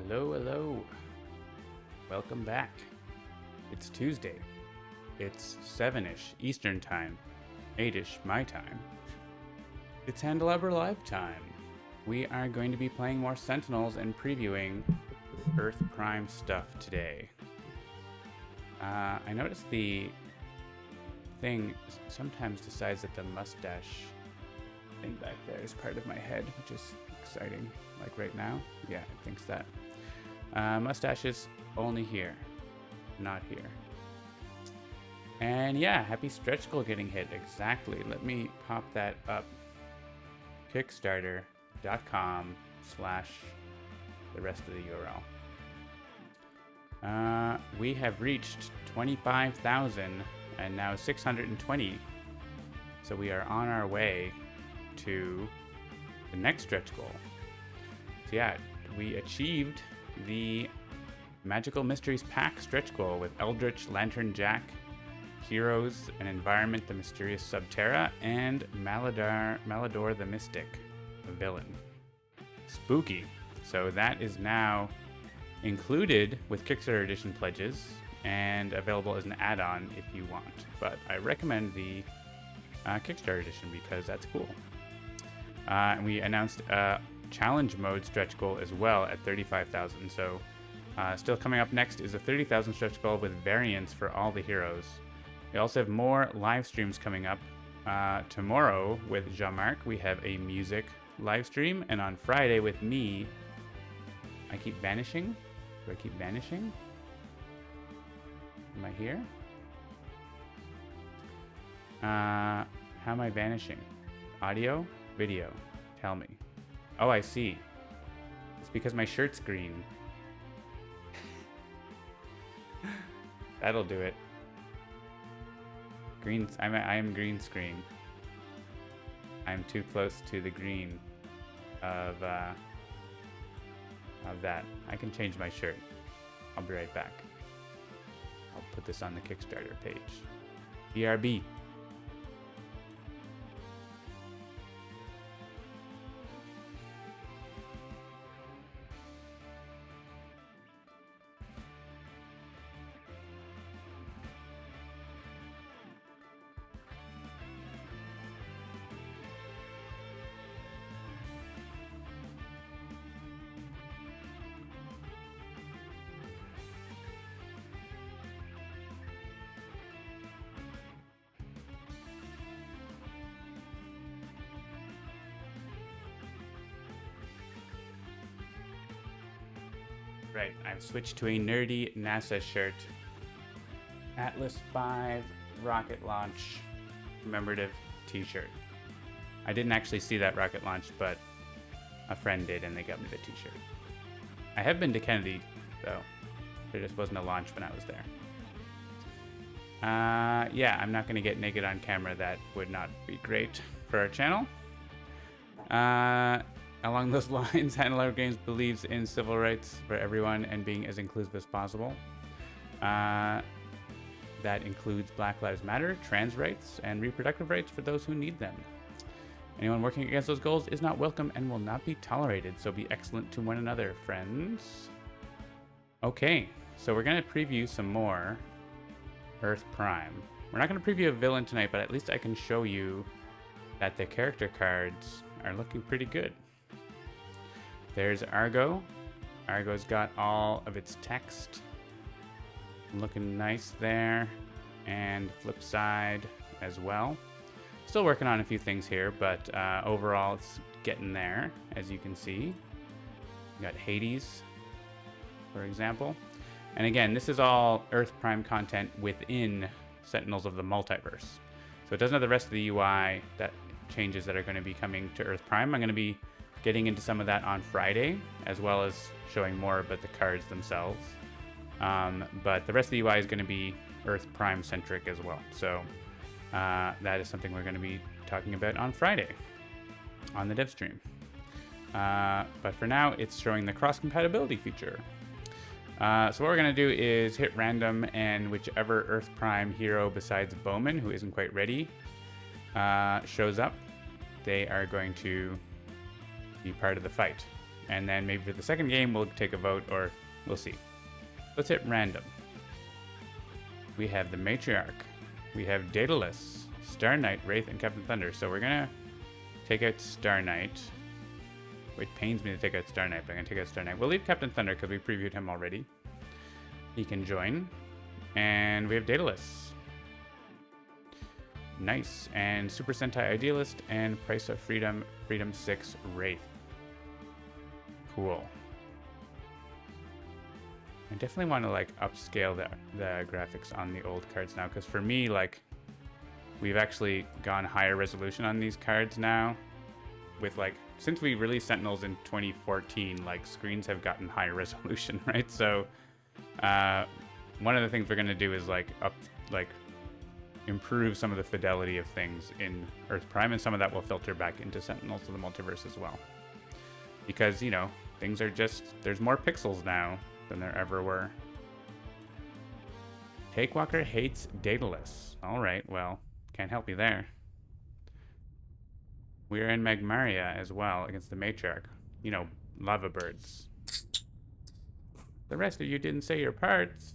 Hello, hello. Welcome back. It's Tuesday. It's 7-ish Eastern Time, 8-ish my time. It's Handelabra Live time. We are going to be playing more Sentinels and previewing Earth Prime stuff today. I noticed the thing sometimes decides that the mustache thing back there is part of my head, which is exciting. Like right now, yeah, it thinks that. Mustache is only here, not here. And yeah, happy stretch goal getting hit. Exactly. Let me pop that up. Kickstarter.com/the rest of the URL. We have reached 25,000 and now 620. So we are on our way to the next stretch goal. So yeah, we achieved the Magical Mysteries Pack stretch goal with Eldritch, Lantern Jack, Heroes, an Environment, the Mysterious Subterra, and Malador the Mystic, a villain. Spooky. So that is now included with Kickstarter edition pledges and available as an add-on if you want. But I recommend the Kickstarter edition because that's cool. And we announced a challenge mode stretch goal as well at 35,000. So still coming up next is a 30,000 stretch goal with variants for all the heroes. We also have more live streams coming up. Tomorrow with Jean-Marc, we have a music live stream. And on Friday with me, I keep vanishing. Do I keep vanishing? Am I here? How am I vanishing? Audio? Video? Tell me. Oh, I see. It's because my shirt's green. That'll do it. Green. I am green screen. I'm too close to the green of that. I can change my shirt. I'll be right back. I'll put this on the Kickstarter page. BRB. Right, I've switched to a nerdy NASA shirt. Atlas V rocket launch commemorative t-shirt. I didn't actually see that rocket launch, but a friend did and they got me the t-shirt. I have been to Kennedy, though. There just wasn't a launch when I was there. Yeah, I'm not going to get naked on camera. That would not be great for our channel. Along those lines, Handelabra Games believes in civil rights for everyone and being as inclusive as possible. That includes Black Lives Matter, trans rights, and reproductive rights for those who need them. Anyone working against those goals is not welcome and will not be tolerated, so be excellent to one another, friends. Okay, so we're going to preview some more Earth Prime. We're not going to preview a villain tonight, but at least I can show you that the character cards are looking pretty good. There's Argo. Argo's got all of its text. Looking nice there. And flip side as well. Still working on a few things here, but overall it's getting there, as you can see. We got Hades, for example. And again, this is all Earth Prime content within Sentinels of the Multiverse. So it doesn't have the rest of the UI changes that are going to be coming to Earth Prime. I'm going to be getting into some of that on Friday, as well as showing more about the cards themselves. But the rest of the UI is going to be Earth Prime centric as well. So that is something we're going to be talking about on Friday on the dev stream. But for now, it's showing the cross-compatibility feature. So what we're going to do is hit random, and whichever Earth Prime hero besides Bowman, who isn't quite ready, shows up, they are going to be part of the fight. And then maybe for the second game, we'll take a vote, or we'll see. Let's hit random. We have the Matriarch. We have Daedalus, Star Knight, Wraith, and Captain Thunder. So we're gonna take out Star Knight. It pains me to take out Star Knight, but I'm gonna take out Star Knight. We'll leave Captain Thunder because we previewed him already. He can join. And we have Daedalus. Nice. And Super Sentai Idealist and Price of Freedom, Freedom 6 Wraith. Cool. I definitely want to like upscale the graphics on the old cards now, because for me, like, we've actually gone higher resolution on these cards now. With like, since we released Sentinels in 2014, like screens have gotten higher resolution, right? So one of the things we're gonna do is like improve some of the fidelity of things in Earth Prime, and some of that will filter back into Sentinels of the Multiverse as well. Because, you know, things are just, there's more pixels now than there ever were. Takewalker hates Daedalus. Alright, well, can't help you there. We're in Magmaria as well against the Matriarch. You know, lava birds. The rest of you didn't say your parts.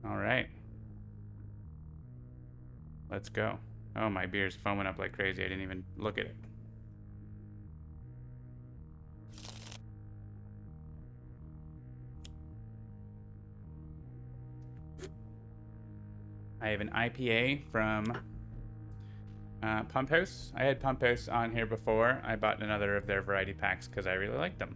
Alright. Let's go. Oh, my beer's foaming up like crazy. I didn't even look at it. I have an IPA from Pump House. I had Pump House on here before. I bought another of their variety packs because I really like them.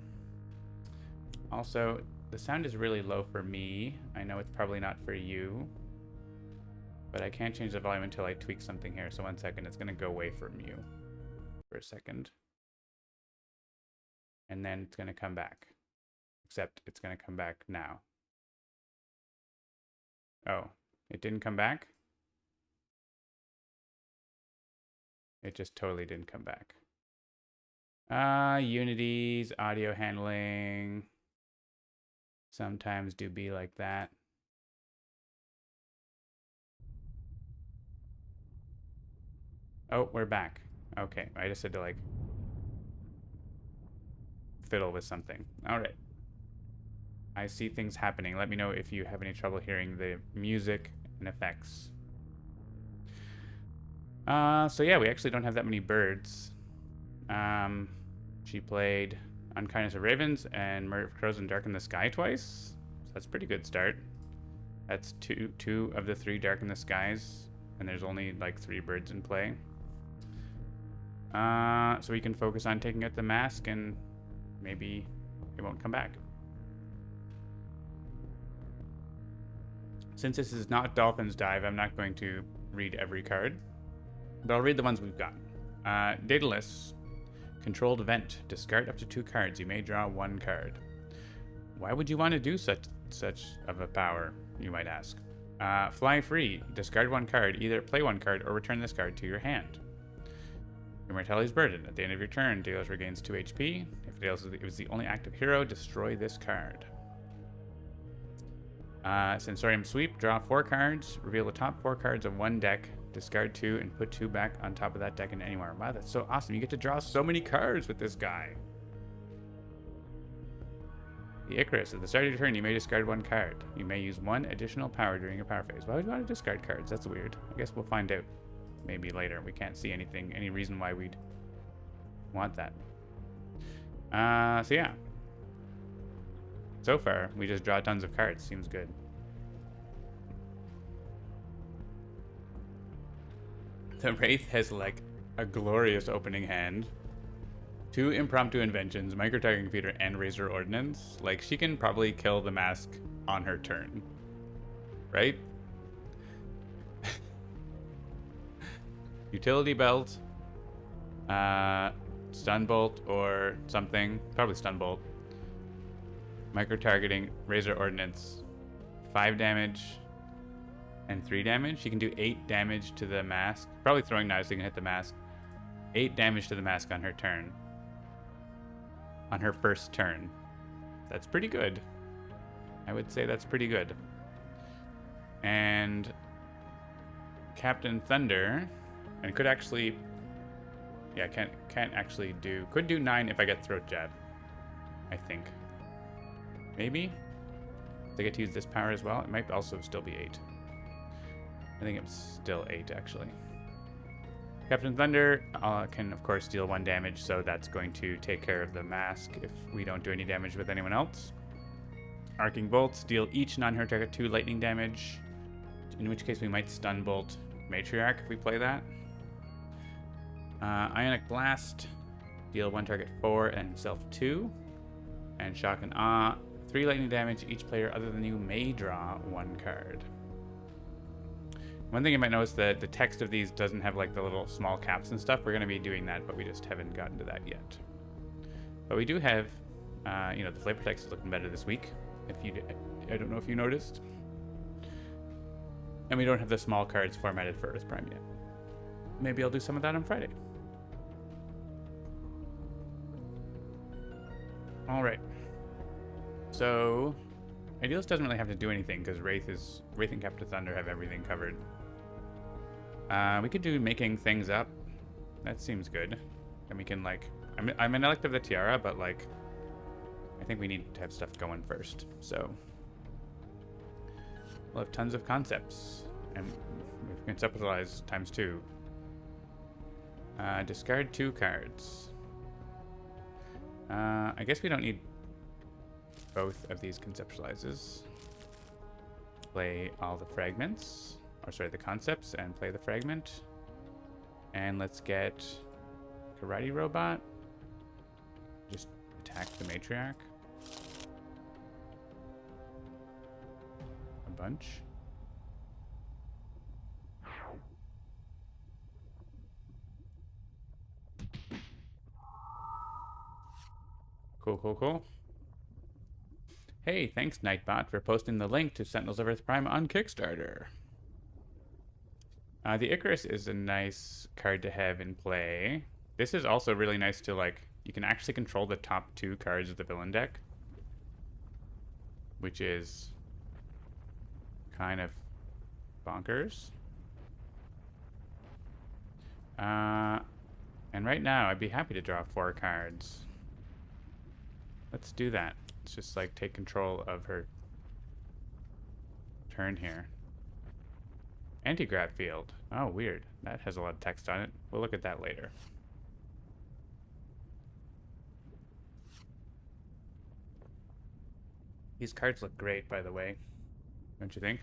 Also, the sound is really low for me. I know it's probably not for you, but I can't change the volume until I tweak something here. So 1 second, it's gonna go away from you for a second. And then it's gonna come back. Except it's gonna come back now. Oh, it didn't come back? It just totally didn't come back. Unity's audio handling sometimes do be like that. Oh, we're back. Okay, I just had to like fiddle with something. All right. I see things happening. Let me know if you have any trouble hearing the music and effects. So yeah, we actually don't have that many birds. She played Unkindness of Ravens and Murder of Crows and Dark in the Sky twice. So that's a pretty good start. That's two of the 3 Dark in the Skies, and there's only like 3 birds in play. So we can focus on taking out the mask, and maybe it won't come back. Since this is not Dolphin's Dive, I'm not going to read every card, but I'll read the ones we've got. Daedalus, Controlled Event. Discard up to 2 cards. You may draw 1 card. Why would you want to do such of a power, you might ask? Fly Free. Discard 1 card. Either play 1 card or return this card to your hand. Immortality's Burden. At the end of your turn, Daedalus regains 2 HP. If Daedalus is the only active hero, destroy this card. Sensorium Sweep. Draw 4 cards. Reveal the top 4 cards of 1 deck. Discard 2 and put 2 back on top of that deck and anywhere. Wow, that's so awesome. You get to draw so many cards with this guy. The Icarus. At the start of your turn, you may discard 1 card. You may use 1 additional power during your power phase. Why would you want to discard cards? That's weird. I guess we'll find out maybe later. We can't see any reason why we'd want that. So yeah. So far, we just draw tons of cards. Seems good. The Wraith has like a glorious opening hand. 2 impromptu inventions, micro-targeting computer, and Razor Ordnance. Like, she can probably kill the mask on her turn. Right? Utility Belt. Stun Bolt or something. Probably Stun Bolt. Micro-targeting, Razor Ordnance. 5 damage. And 3 damage. She can do 8 damage to the mask. Probably Throwing Knives so you can hit the mask. 8 damage to the mask on her turn. On her first turn. That's pretty good. I would say that's pretty good. And Captain Thunder, and could actually, Yeah, can't actually do... Could do 9 if I get throat jab. I think. Maybe? I get to use this power as well. It might also still be 8. I think it's still 8, actually. Captain Thunder can, of course, deal 1 damage, so that's going to take care of the mask if we don't do any damage with anyone else. Arcing Bolts deal each non-hero target 2 lightning damage, in which case we might stun bolt Matriarch if we play that. Ionic Blast, deal 1 target 4 and himself 2. And Shock and Awe, 3 lightning damage. Each player other than you may draw 1 card. One thing you might notice that the text of these doesn't have like the little small caps and stuff. We're going to be doing that, but we just haven't gotten to that yet. But we do have, the flavor text is looking better this week. I don't know if you noticed. And we don't have the small cards formatted for Earth Prime yet. Maybe I'll do some of that on Friday. All right. So, Idealist doesn't really have to do anything because Wraith and Captain Thunder have everything covered. We could do making things up. That seems good. And we can I'm an elect of the Tiara, but I think we need to have stuff going first. So we'll have tons of concepts, and we can conceptualize times 2. Discard 2 cards. I guess we don't need both of these conceptualizes. Play all the fragments, the concepts, and play the fragment. And let's get Karate Robot. Just attack the Matriarch. A bunch. Cool. Hey, thanks Nightbot for posting the link to Sentinels of Earth Prime on Kickstarter. The Icarus is a nice card to have in play. This is also really nice to you can actually control the top 2 cards of the villain deck, which is kind of bonkers. And right now I'd be happy to draw 4 cards. Let's do that. Let's just take control of her turn here. Anti-grav field. Oh, weird. That has a lot of text on it. We'll look at that later. These cards look great, by the way. Don't you think?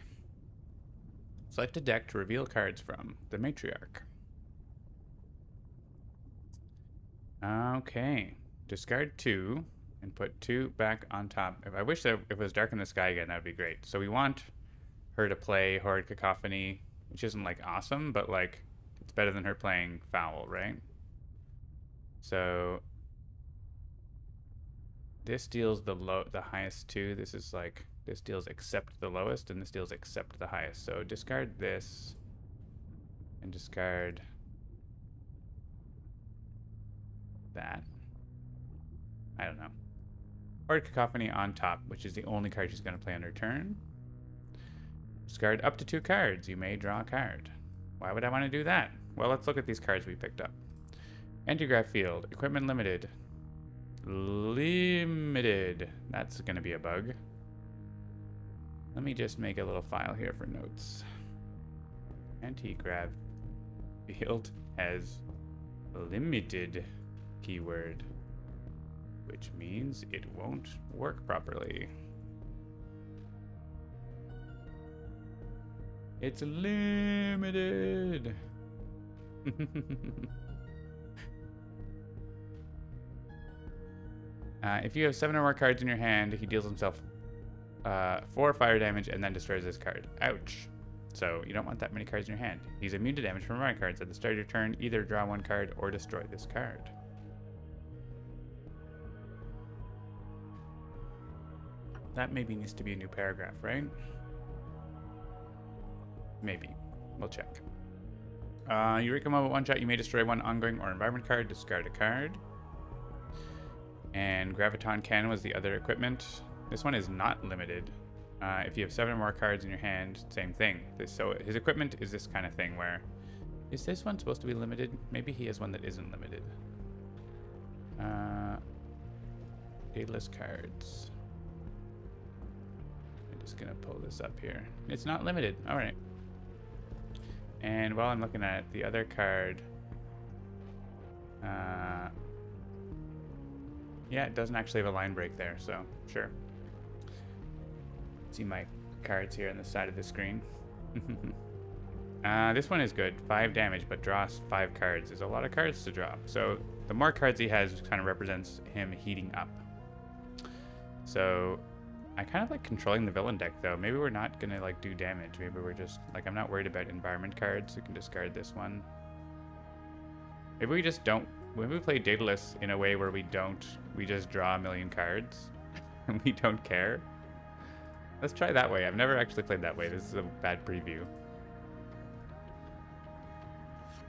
Select a deck to reveal cards from the Matriarch. Okay. Discard 2 and put 2 back on top. I wish that if it was Dark in the Sky again, that would be great. So we want her to play Horrid Cacophony, which isn't awesome, but it's better than her playing Foul, right? So this deals the highest 2. This is this deals accept the lowest, and this deals accept the highest. So discard this and discard that. I don't know. Horrid Cacophony on top, which is the only card she's going to play on her turn. Discard up to 2 cards. You may draw a card. Why would I want to do that? Well, let's look at these cards we picked up. Anti-grav field. Equipment limited. Limited. That's going to be a bug. Let me just make a little file here for notes. Anti-grav field has limited keyword, which means it won't work properly. It's limited. If you have 7 or more cards in your hand, he deals himself 4 fire damage and then destroys this card. Ouch. So you don't want that many cards in your hand. He's immune to damage from fire cards. At the start of your turn, either draw 1 card or destroy this card. That maybe needs to be a new paragraph, right? Maybe. We'll check. Eureka Mobile one shot. You may destroy 1 ongoing or environment card. Discard a card. And Graviton Cannon was the other equipment. This one is not limited. If you have 7 or more cards in your hand, same thing. So his equipment is this kind of thing where Is this one supposed to be limited? Maybe he has one that isn't limited. Dateless cards. I'm just gonna pull this up here. It's not limited. All right. And while I'm looking at the other card, yeah, it doesn't actually have a line break there, so sure. See my cards here on the side of the screen. This one is good. 5 damage, but draws 5 cards. There's a lot of cards to draw. So the more cards he has kind of represents him heating up. So I kind of like controlling the villain deck, though. Maybe we're not going to like do damage. Maybe we're just like, I'm not worried about environment cards. We can discard this one. Maybe we just don't. When we play Daedalus in a way where we just draw a million cards and we don't care. Let's try that way. I've never actually played that way. This is a bad preview.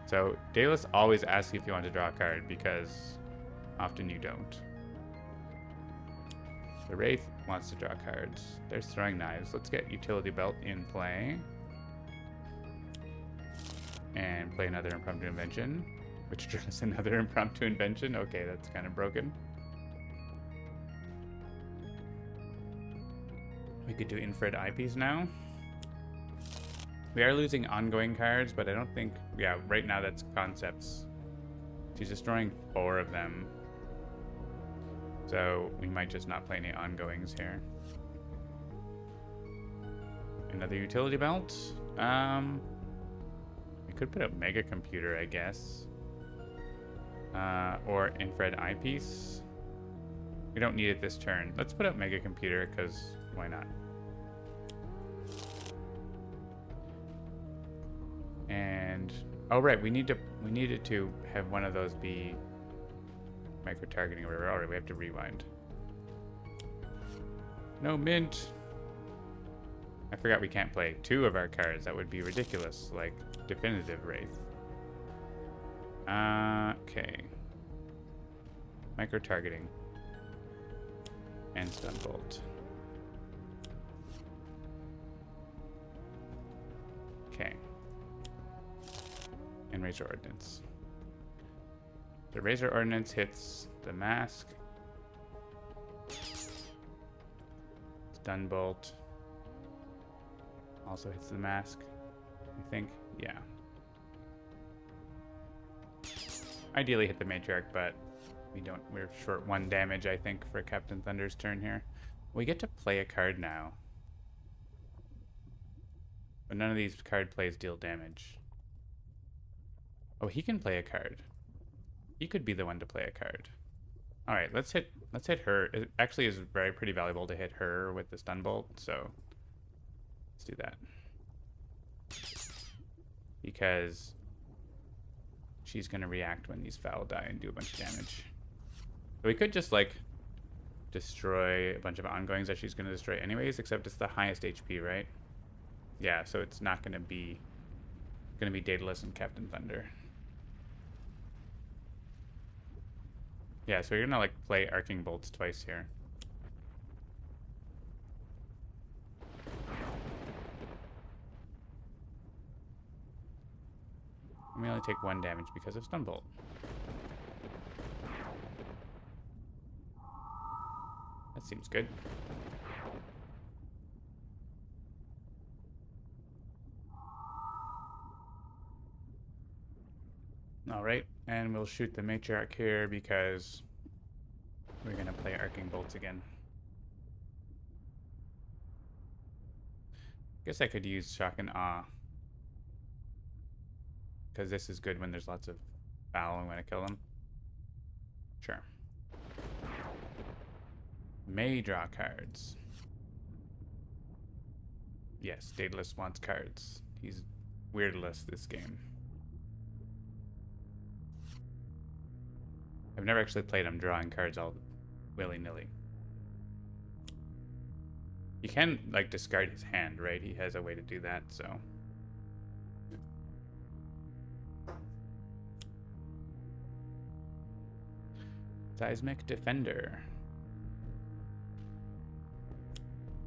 So Daedalus always asks you if you want to draw a card because often you don't. The Wraith wants to draw cards. There's throwing knives. Let's get Utility Belt in play. And play another Impromptu Invention, which draws another Impromptu Invention. Okay, that's kind of broken. We could do Infrared Eyepiece now. We are losing ongoing cards, but I don't think... Yeah, right now that's concepts. She's destroying 4 of them. So we might just not play any ongoings here. Another Utility Belt. We could put a Mega Computer, I guess. Or Infrared Eyepiece. We don't need it this turn. Let's put up Mega Computer, because why not? And oh right, we needed to have one of those be micro targeting or whatever. Alright, we have to rewind. No mint. I forgot we can't play 2 of our cards. That would be ridiculous. Like Definitive Wraith. Okay. Micro targeting. And Stun Bolt. Okay. And Razor Ordnance. The Razor Ordnance hits the mask. Stun Bolt also hits the mask, I think. Yeah. Ideally hit the Matriarch, but we're short 1 damage, I think, for Captain Thunder's turn here. We get to play a card now. But none of these card plays deal damage. Oh, he can play a card. He could be the one to play a card. All right, let's hit her. It actually is pretty valuable to hit her with the Stun Bolt, so let's do that. Because she's going to react when these foul die and do a bunch of damage. So we could just like destroy a bunch of ongoings that she's going to destroy anyways, except it's the highest HP, right? Yeah, so it's not going to be Daedalus and Captain Thunder. Yeah, so we're gonna like play Arcing Bolts twice here. And we only take 1 damage because of Stun Bolt. That seems good. Alright, and we'll shoot the Matriarch here because we're going to play Arcing Bolts again. Guess I could use Shock and Awe. Because this is good when there's lots of foul and when I kill them. Sure. May draw cards. Yes, Daedalus wants cards. He's weirdless this game. I've never actually played him drawing cards all willy-nilly. You can, like, discard his hand, right? He has a way to do that, so... Seismic Defender.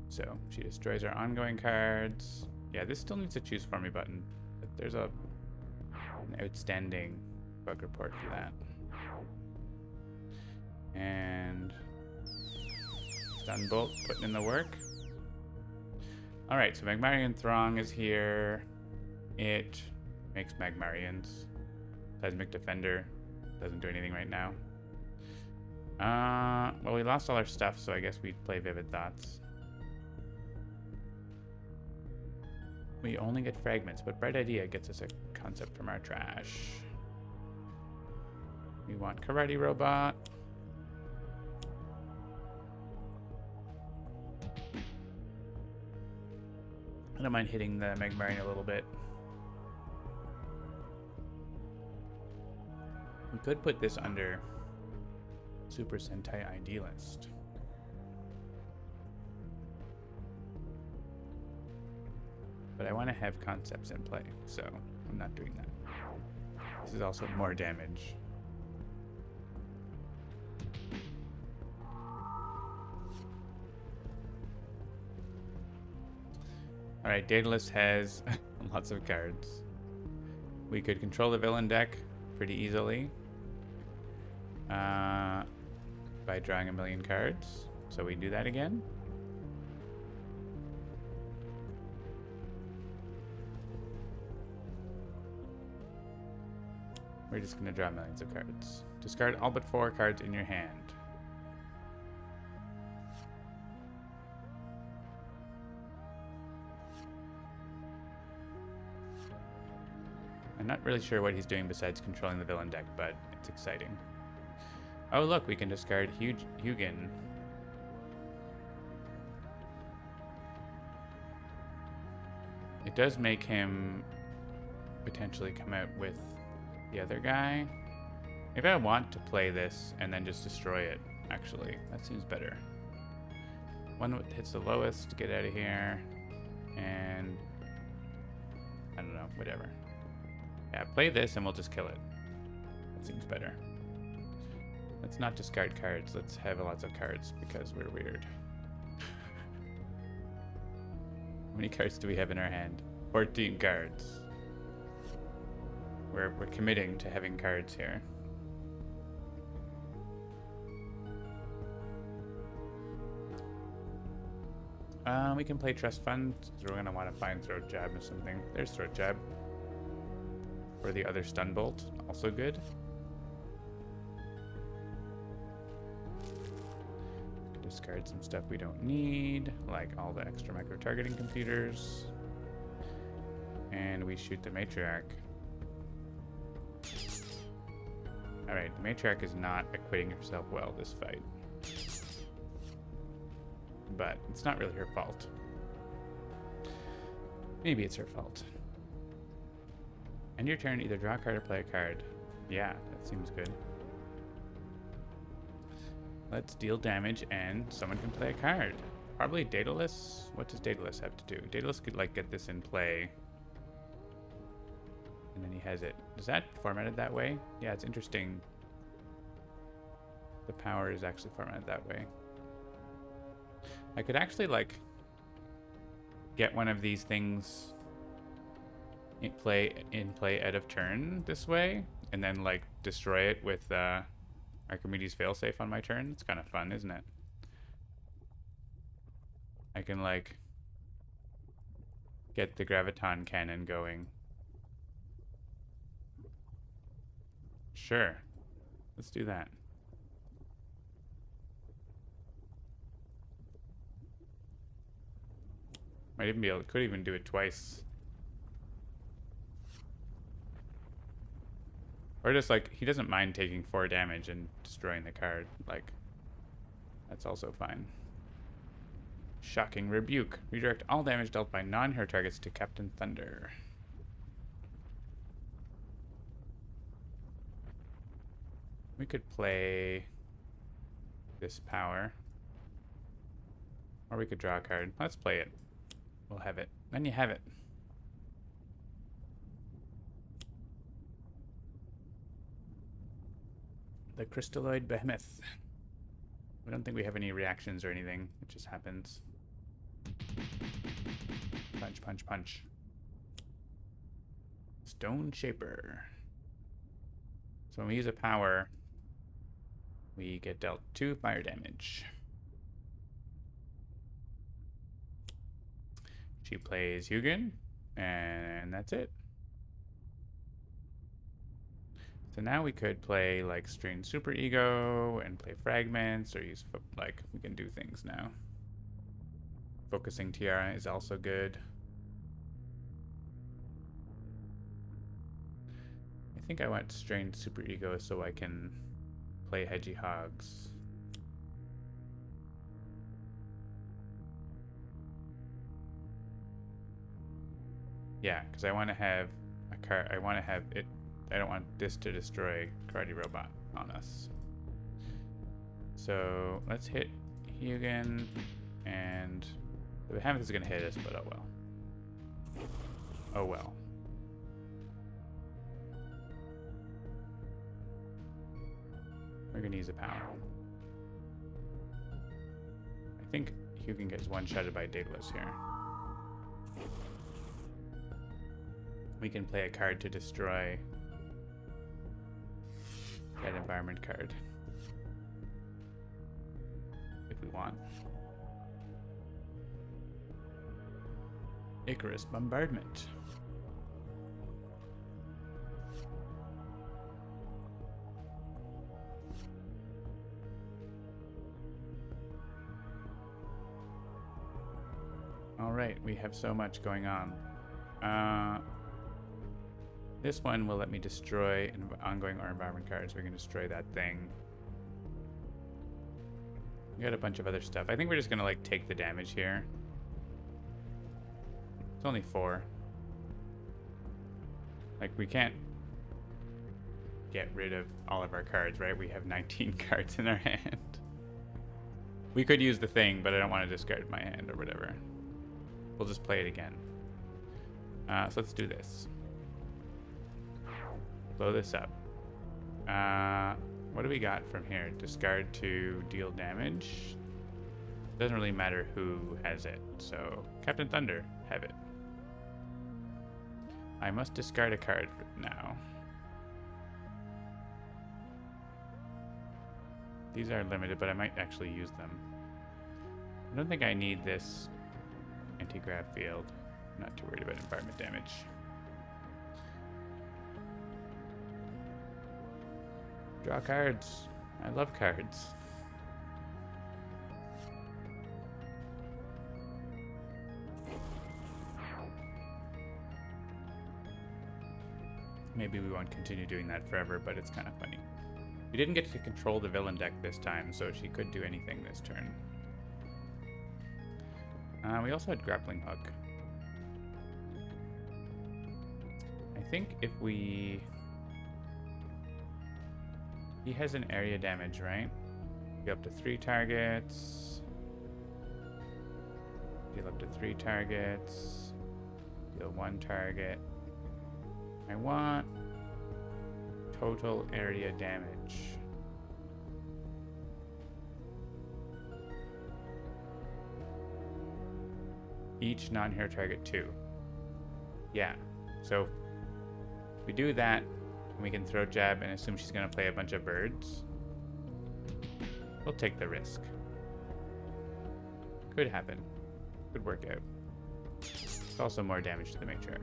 So, she destroys our ongoing cards. Yeah, this still needs a choose for me button. But there's a outstanding bug report for that. And Stunbolt putting in the work. Alright, so Magmarian Throng is here. It makes Magmarians. Seismic Defender doesn't do anything right now. Well, we lost all our stuff, so I guess we'd play Vivid Thoughts. We only get fragments, but Bright Idea gets us a concept from our trash. We want Karate Robot. I don't mind hitting the Magmarian a little bit. We could put this under Super Sentai Idealist. But I want to have concepts in play, so I'm not doing that. This is also more damage. Alright, Daedalus has lots of cards. We could control the villain deck pretty easily by drawing a million cards. So we do that again. We're just going to draw millions of cards. Discard all but 4 cards in your hand. I'm not really sure what he's doing besides controlling the villain deck, but it's exciting. Oh look, we can discard Hugin. It does make him potentially come out with the other guy. Maybe I want to play this and then just destroy it, actually. That seems better. One that hits the lowest, get out of here. And I don't know, whatever. Yeah, play this and we'll just kill it. That seems better. Let's not discard cards. Let's have lots of cards because we're weird. How many cards do we have in our hand? 14 cards. We're committing to having cards here. We can play Trust Fund, so we're going to want to find Throat Jab or something. There's Throat Jab. Or the other Stun Bolt, also good. Discard some stuff we don't need, like all the extra micro-targeting computers. And we shoot the Matriarch. Alright, the Matriarch is not acquitting herself well this fight. But it's not really her fault. Maybe it's her fault. End your turn, either draw a card or play a card. Yeah, that seems good. Let's deal damage and someone can play a card. Probably Daedalus. What does Daedalus have to do? Daedalus could like get this in play. And then he has it. Is that formatted that way? Yeah, it's interesting. The power is actually formatted that way. I could actually like get one of these things in play out of turn this way, and then like destroy it with Archimedes failsafe on my turn. It's kind of fun, isn't it? I can like get the graviton cannon going. Sure, let's do that. Might even be able, could even do it twice. Or just like, he doesn't mind taking 4 damage and destroying the card. Like, that's also fine. Shocking Rebuke. Redirect all damage dealt by non-hero targets to Captain Thunder. We could play this power. Or we could draw a card. Let's play it. We'll have it. Then you have it. The Crystalloid Behemoth. I don't think we have any reactions or anything. It just happens. Punch, punch, punch. Stone Shaper. So when we use a power, we get dealt 2 fire damage. She plays Hugin, and that's it. So now we could play like Strain Super Ego and play Fragments, or use like we can do things now. Focusing Tiara is also good. I think I want Strain Super Ego so I can play Hedgy Hogs. Yeah, because I want to have a car. I want to have it. I don't want this to destroy Karate Robot on us. So let's hit Hugin, and the Behemoth is going to hit us, but oh well. Oh well. We're going to use a power. I think Hugin gets one-shotted by Daedalus here. We can play a card to destroy that environment card if we want. Icarus Bombardment. All right, we have so much going on. This one will let me destroy ongoing or environment cards. We can destroy that thing. We got a bunch of other stuff. I think we're just gonna like take the damage here. It's only 4. Like we can't get rid of all of our cards, right? We have 19 cards in our hand. We could use the thing, but I don't want to discard my hand or whatever. We'll just play it again. So let's do this. Blow this up. What do we got from here? Discard to deal damage. Doesn't really matter who has it. So Captain Thunder, have it. I must discard a card now. These are limited, but I might actually use them. I don't think I need this anti-grav field. I'm not too worried about environment damage. Draw cards. I love cards. Maybe we won't continue doing that forever, but it's kind of funny. We didn't get to control the villain deck this time, so she could do anything this turn. We also had Grappling Hook. I think if we... He has an area damage, right? Go up to 3 targets. Deal up to 3 targets. Deal 1 target. I want total area damage. Each non-hero target 2. Yeah. So if we do that, we can throw jab and assume she's going to play a bunch of birds. We'll take the risk. Could happen. Could work out. It's also more damage to the matriarch.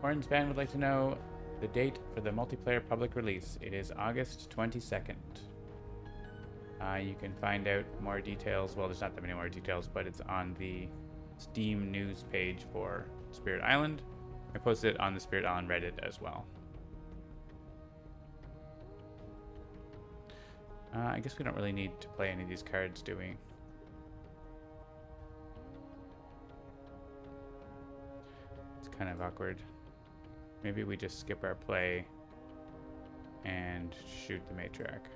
Orange fan would like to know the date for the multiplayer public release. It is August 22nd. You can find out more details. Well, there's not that many more details, but it's on the Steam news page for Spirit Island. I posted it on the Spirit Island Reddit as well. I guess we don't really need to play any of these cards, do we? It's kind of awkward. Maybe we just skip our play and shoot the matriarch.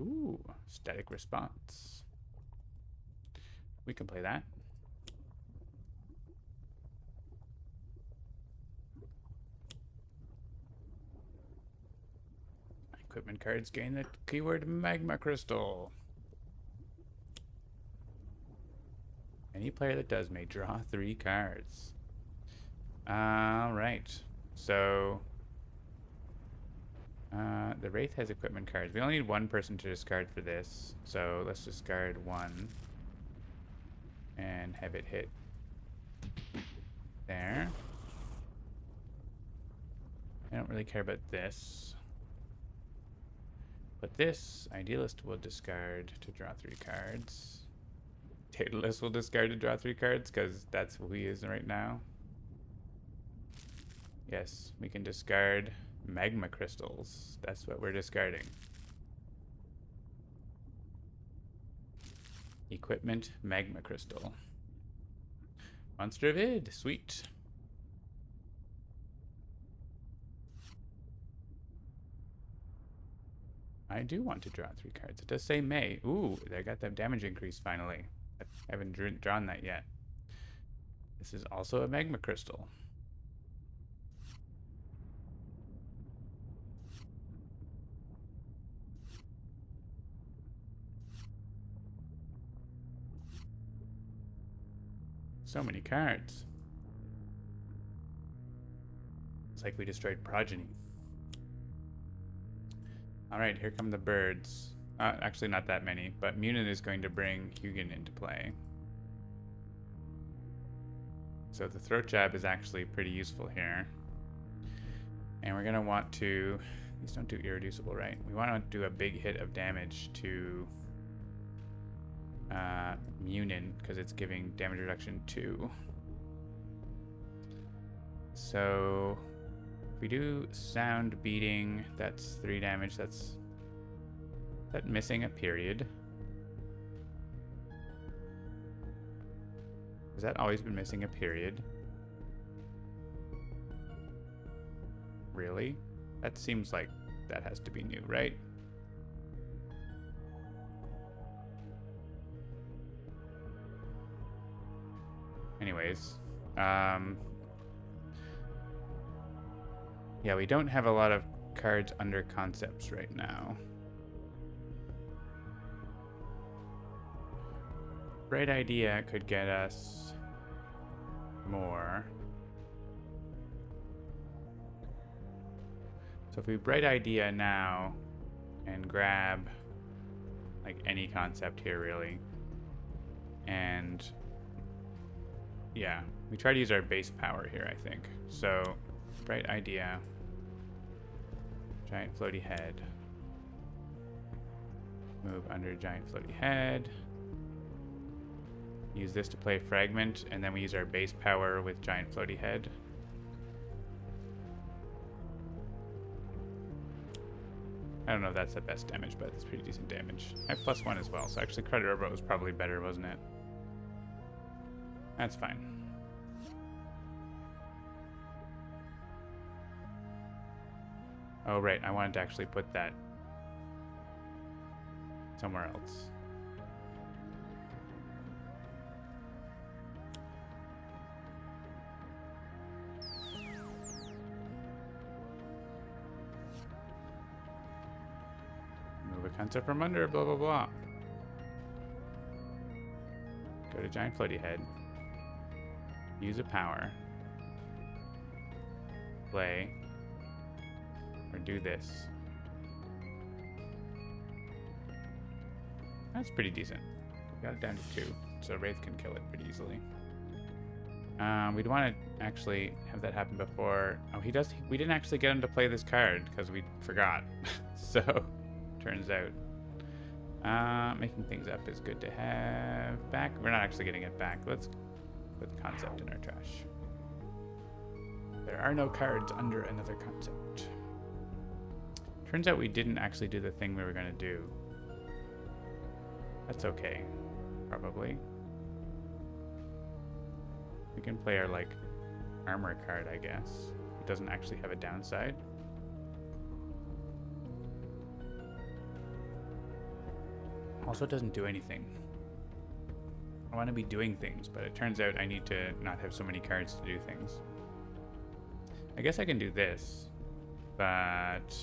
Ooh, static response. We can play that. I equipment cards gain the keyword magma crystal. Any player that does may draw 3 cards. Alright. So the Wraith has equipment cards. We only need 1 person to discard for this. So let's discard 1 and have it hit there. I don't really care about this. But this, Idealist will discard to draw 3 cards. Daedalus will discard to draw 3 cards, because that's what he is right now. Yes, we can discard magma crystals. That's what we're discarding. Equipment magma crystal. Monster vid, sweet. I do want to draw 3 cards. It does say May. Ooh, I got that damage increase finally. I haven't drawn that yet. This is also a magma crystal. So many cards. It's like we destroyed Progeny. Alright, here come the birds. Actually, not that many, but Munin is going to bring Hugin into play. So the throat jab is actually pretty useful here. And we're going to want to... These don't do irreducible, right? We want to do a big hit of damage to Munin, because it's giving damage reduction 2. So... if we do sound beating, that's 3 damage. That's that missing a period. Has that always been missing a period? Really? That seems like that has to be new, right? Anyways, yeah, we don't have a lot of cards under concepts right now. Bright Idea could get us more. So if we Bright Idea now and grab like any concept here really, and yeah, we try to use our base power here, I think. So Bright Idea, Giant Floaty Head, move under Giant Floaty Head, use this to play Fragment, and then we use our base power with Giant Floaty Head. I don't know if that's the best damage, but it's pretty decent damage. I have +1 as well, so actually Credit Orbital was probably better, wasn't it? That's fine. Oh, right, I wanted to actually put that somewhere else. Move a concept from under, blah, blah, blah. Go to Giant Floaty Head. Use a power. Play. Or do this. That's pretty decent. Got it down to 2, so Wraith can kill it pretty easily. We'd want to actually have that happen before... Oh, he does... We didn't actually get him to play this card, because we forgot. So, turns out... making things up is good to have back. We're not actually getting it back. Let's put the concept in our trash. There are no cards under another concept. Turns out we didn't actually do the thing we were going to do. That's okay, probably. We can play our, like, armor card, I guess. It doesn't actually have a downside. Also, it doesn't do anything. I want to be doing things, but it turns out I need to not have so many cards to do things. I guess I can do this, but...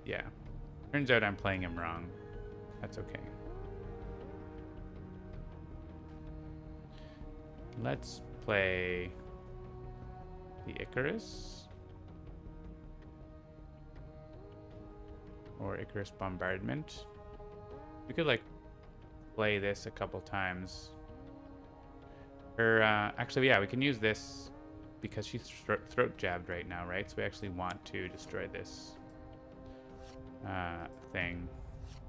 Yeah. Turns out I'm playing him wrong. That's okay. Let's play the Icarus. Or Icarus Bombardment. We could, like, play this a couple times. Or, actually, yeah, we can use this because she's throat jabbed right now, right? So we actually want to destroy this thing,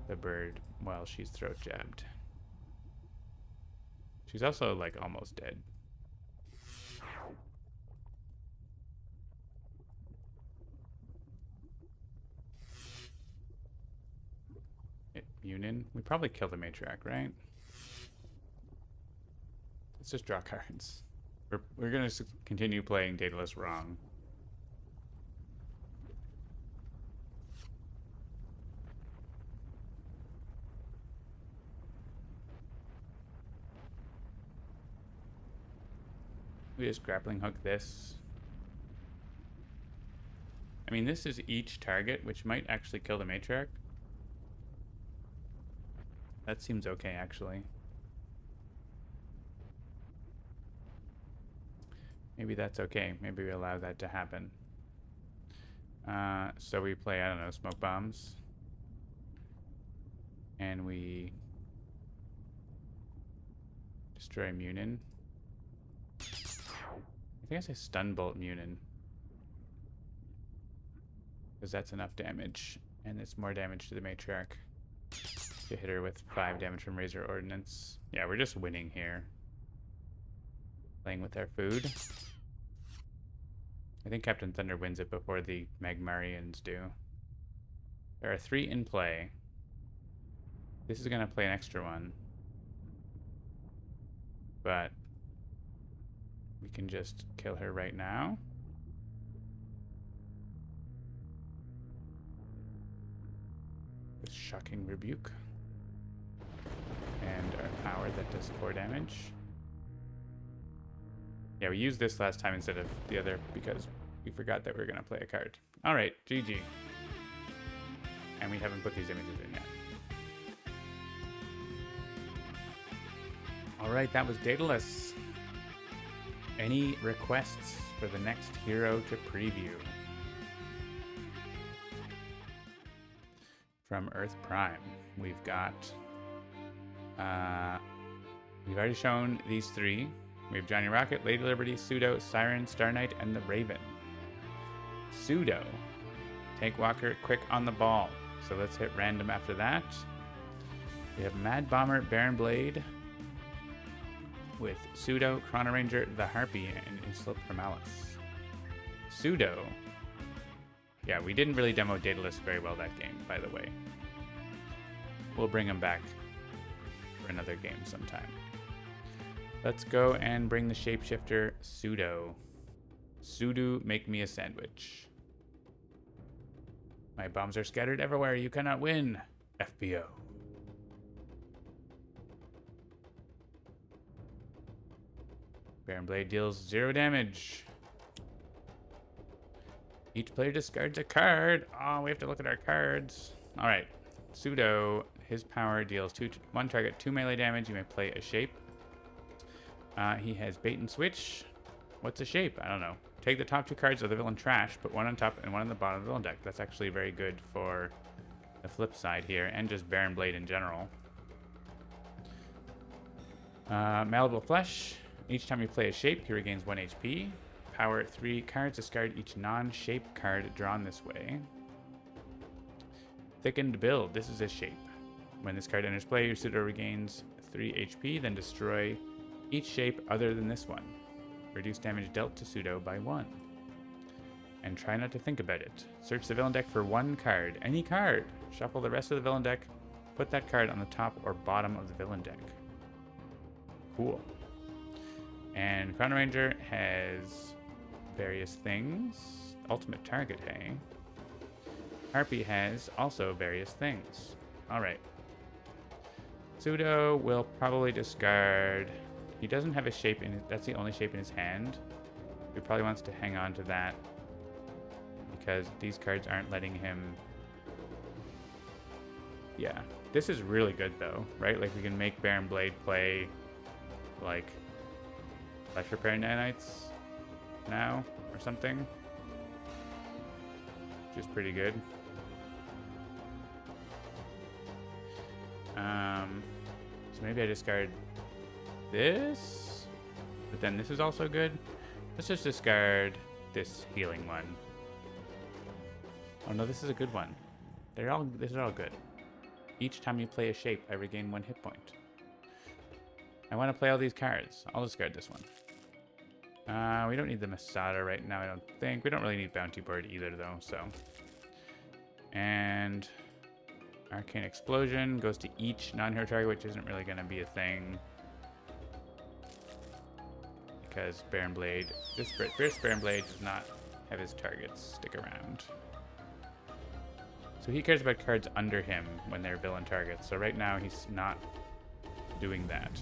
the bird, while she's throat jabbed. She's also, like, almost dead. Munin. We probably killed the matriarch, right? Let's just draw cards. We're gonna continue playing Daedalus wrong. We just grappling hook this. I mean, this is each target, which might actually kill the matriarch. That seems okay, actually. Maybe that's okay. Maybe we allow that to happen. So we play, I don't know, smoke bombs. And we destroy Munin. I think I say stun bolt Munin. Because that's enough damage. And it's more damage to the matriarch. To hit her with 5 damage from Razor Ordnance. Yeah, we're just winning here. Playing with our food. I think Captain Thunder wins it before the Magmarians do. There are 3 in play. This is going to play an extra one. But we can just kill her right now. With Shocking Rebuke. And our power that does 4 damage. Yeah, we used this last time instead of the other because we forgot that we were going to play a card. Alright, GG. And we haven't put these images in yet. Alright, that was Daedalus. Any requests for the next hero to preview? From Earth Prime, we've got... we've already shown these 3. We have Johnny Rocket, Lady Liberty, Pseudo, Siren, Star Knight, and the Raven. Pseudo. Take Walker, quick on the ball. So let's hit random after that. We have Mad Bomber, Baron Blade, with Pseudo, Chrono Ranger, the Harpy, and Insulate Primalis. Pseudo. Yeah, we didn't really demo Daedalus very well that game, by the way. We'll bring him back for another game sometime. Let's go and bring the shapeshifter Pseudo. Pseudo, make me a sandwich. My bombs are scattered everywhere. You cannot win. FBO. Baron Blade deals 0 damage. Each player discards a card. Oh, we have to look at our cards. All right. Pseudo, his power deals 1 target 2 melee damage. You may play a shape. He has bait and switch. What's a shape? I don't know. Take the top 2 cards of the villain trash, put 1 on top and 1 on the bottom of the villain deck. That's actually very good for the flip side here, and just Baron Blade in general. Malleable Flesh. Each time you play a shape, he regains 1 HP. Power 3 cards. Discard each non-shape card drawn this way. Thickened Build. This is a shape. When this card enters play, your pseudo regains 3 HP, then destroy each shape other than this one. Reduce damage dealt to pseudo by 1. And try not to think about it. Search the villain deck for 1 card. Any card. Shuffle the rest of the villain deck. Put that card on the top or bottom of the villain deck. Cool. And Chrono Ranger has various things. Ultimate target, hey? Harpy has also various things. Alright. Pseudo will probably discard... He doesn't have a shape in his... That's the only shape in his hand. He probably wants to hang on to that. Because these cards aren't letting him Yeah. This is really good, though, right? Like, we can make Baron Blade play, like, Flesh Repair Nanites now or something. Which is pretty good. So maybe I discard this, but then this is also good. Let's just discard this healing one. Oh no, this is a good one. This is all good. Each time you play a shape, I regain 1 hit point. I want to play all these cards. I'll discard this one. We don't need the Masada right now, I don't think. We don't really need Bounty Board either, though, so. And Arcane Explosion goes to each non-hero target, which isn't really going to be a thing. Because Baron Blade, this Baron Blade does not have his targets stick around. So he cares about cards under him when they're villain targets. So right now he's not doing that.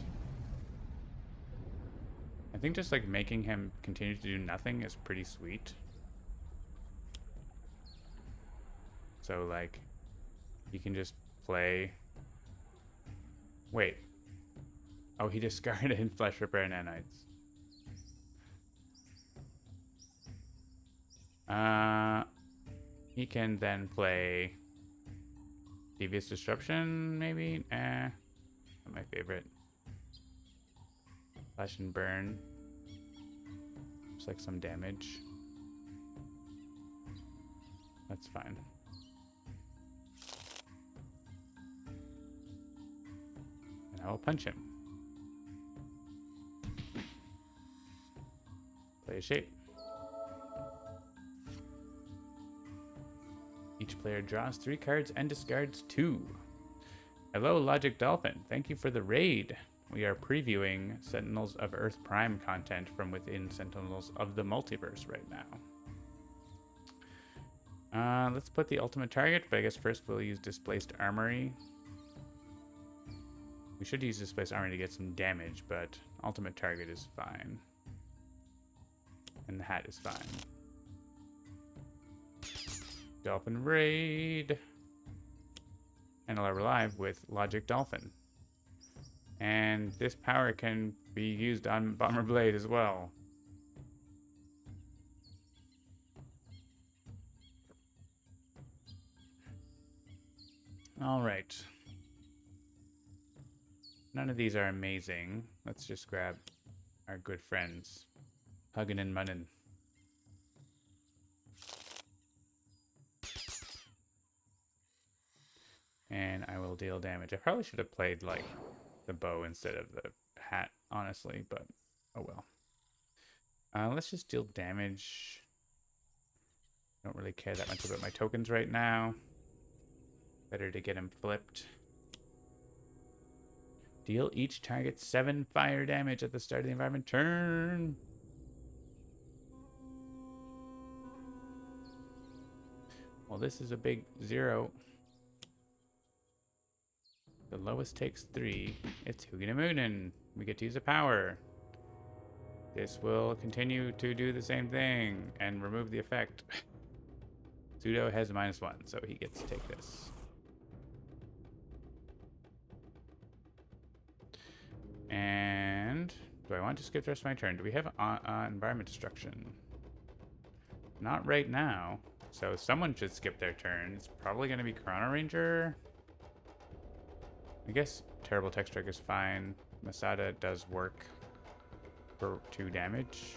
I think just like making him continue to do nothing is pretty sweet. So like you can just play. Wait. Oh, he discarded Flesh Repair Nanites. He can then play Devious Disruption, maybe? Not my favorite. Flash and Burn. Looks like some damage. That's fine. And I will punch him. Play a shape. Each player draws 3 cards and discards 2. Hello, Logic Dolphin. Thank you for the raid. We are previewing Sentinels of Earth Prime content from within Sentinels of the Multiverse right now. Let's put the ultimate target, but I guess first we'll use Displaced Armory. We should use Displaced Armory to get some damage, but ultimate target is fine. And the hat is fine. Dolphin Raid. Handelabra Live with Logic Dolphin. And this power can be used on Bomber Blade as well. Alright. None of these are amazing. Let's just grab our good friends. Huggin' and Munnin'. And I will deal damage. I probably should have played, like, the bow instead of the hat, honestly, but oh well. Let's just deal damage. Don't really care that much about my tokens right now. Better to get him flipped. Deal each target 7 fire damage at the start of the environment turn. Well, this is a big 0. The lowest takes 3. It's Huginamunin. We get to use a power. This will continue to do the same thing and remove the effect. Pseudo has -1, so he gets to take this. And do I want to skip the rest of my turn? Do we have environment destruction? Not right now. So someone should skip their turn. It's probably going to be Chrono Ranger. I guess Terrible Tech Strike is fine. Masada does work for 2 damage.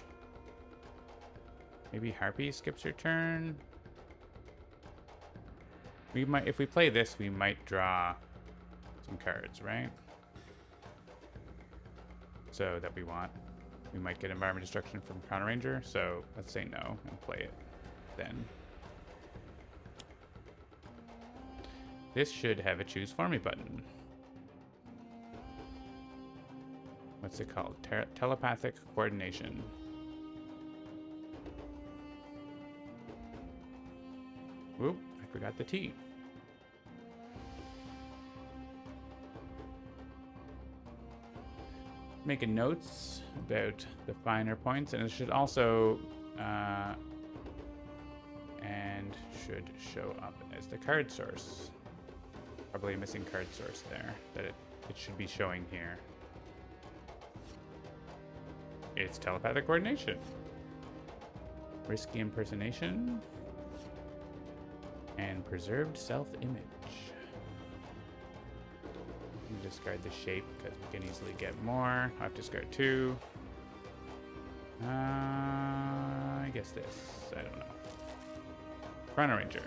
Maybe Harpy skips her turn. We might, if we play this, we might draw some cards, right? So that we want. We might get Environment Destruction from Chrono Ranger, so let's say no and play it then. This should have a Choose For Me button. What's it called? Telepathic Coordination. Whoop, I forgot the T. Making notes about the finer points, and it should also and should show up as the card source. Probably a missing card source there that it should be showing here. It's telepathic coordination. Risky impersonation. And preserved self-image. Discard the shape because we can easily get more. I'll have to discard 2. I guess this. I don't know. Chrono Ranger.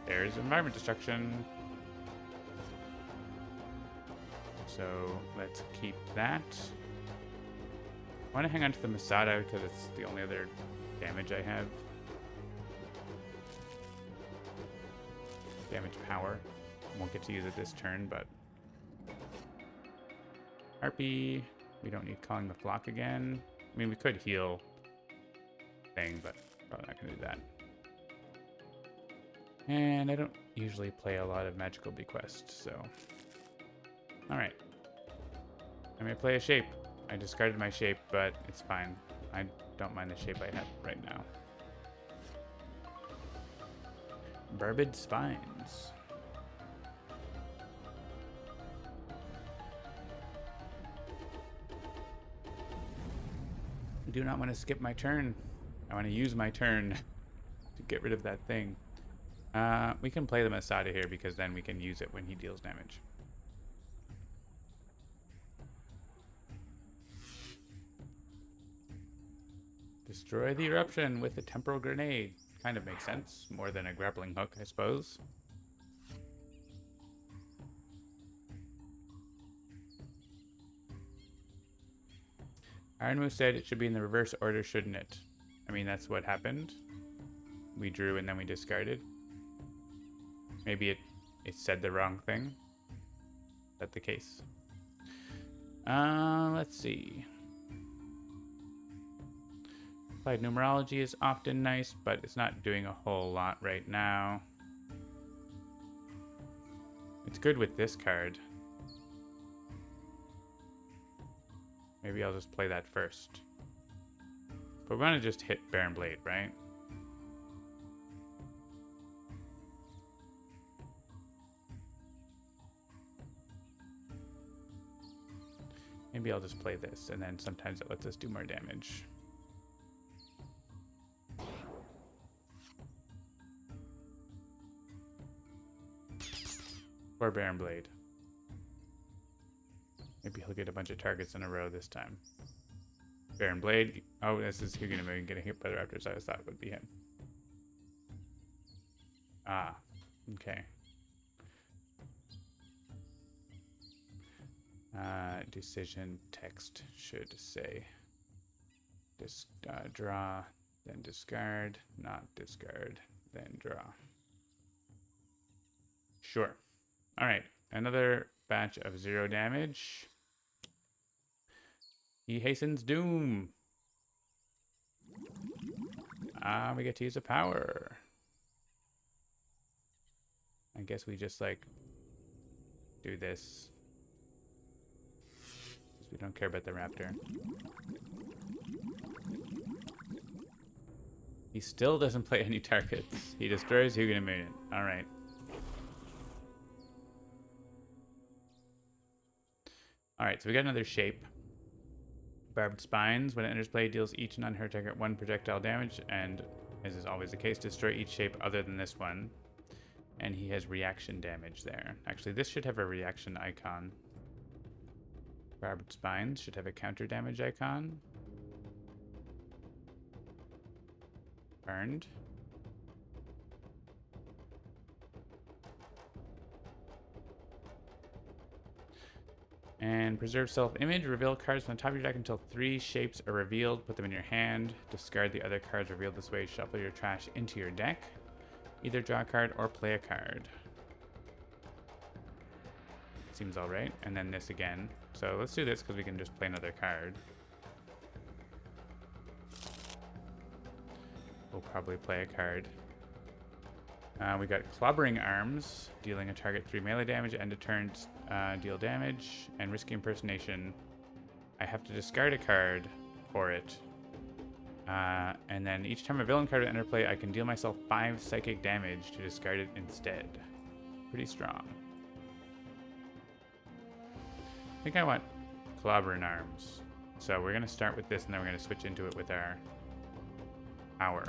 There's environment destruction. So let's keep that. I want to hang on to the Masada because it's the only other damage I have. Damage power. Won't get to use it this turn, but Harpy. We don't need calling the flock again. I mean, we could heal thing, but probably not going to do that. And I don't usually play a lot of Magical Bequest, so... Alright. I may play a shape. I discarded my shape, but it's fine. I don't mind the shape I have right now. Barbed Spines. I do not want to skip my turn. I want to use my turn to get rid of that thing. We can play the Masada here because then we can use it when he deals damage. Destroy the eruption with a temporal grenade. Kind of makes sense. More than a grappling hook, I suppose. Iron Moose said it should be in the reverse order, shouldn't it? I mean, that's what happened. We drew and then we discarded. Maybe it said the wrong thing. Is that the case? Let's see. Applied numerology is often nice, but it's not doing a whole lot right now. It's good with this card. Maybe I'll just play that first. But we want to just hit Baron Blade, right? Maybe I'll just play this, and then sometimes it lets us do more damage. Or Baron Blade. Maybe he'll get a bunch of targets in a row this time. Baron Blade. Oh, this is Huguenot getting hit by the Raptors. I thought it would be him. Ah, okay. Decision text should say draw, then discard, not discard, then draw. Sure. All right, another batch of 0 damage. He hastens doom. We get to use a power. I guess we just like do this. Because we don't care about the raptor. He still doesn't play any targets. He destroys Huguenot. All right. Alright, so we got another shape. Barbed Spines. When it enters play, deals each non-hurt target 1 projectile damage, and as is always the case, destroy each shape other than this one. And he has reaction damage there. Actually, this should have a reaction icon. Barbed Spines should have a counter damage icon. Burned. And preserve self-image. Reveal cards from the top of your deck until 3 shapes are revealed. Put them in your hand. Discard the other cards revealed this way. Shuffle your trash into your deck. Either draw a card or play a card. Seems alright. And then this again. So let's do this because we can just play another card. We'll probably play a card. We got Clobbering Arms, dealing a target 3 melee damage, end of turn, deal damage, and Risky Impersonation. I have to discard a card for it. And then each time a villain card would enter play, I can deal myself 5 psychic damage to discard it instead. Pretty strong. I think I want clobbering arms. So we're gonna start with this, and then we're gonna switch into it with our power.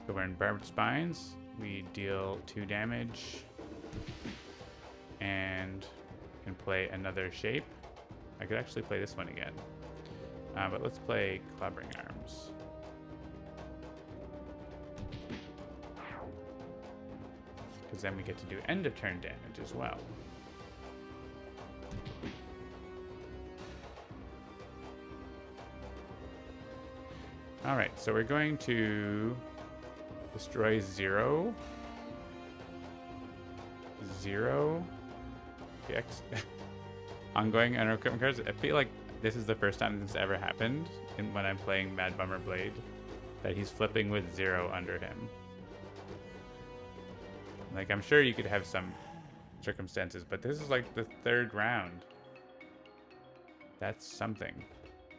So we're in barbed spines. We deal 2 damage and can play another shape. I could actually play this one again, but let's play clobbering arms. Because then we get to do end of turn damage as well. All right, so we're going to destroy 0. 0. X. Ongoing and equipment cards. I feel like this is the first time this ever happened when I'm playing Mad Bummer Blade, that he's flipping with 0 under him. Like, I'm sure you could have some circumstances, but this is like the 3rd round. That's something.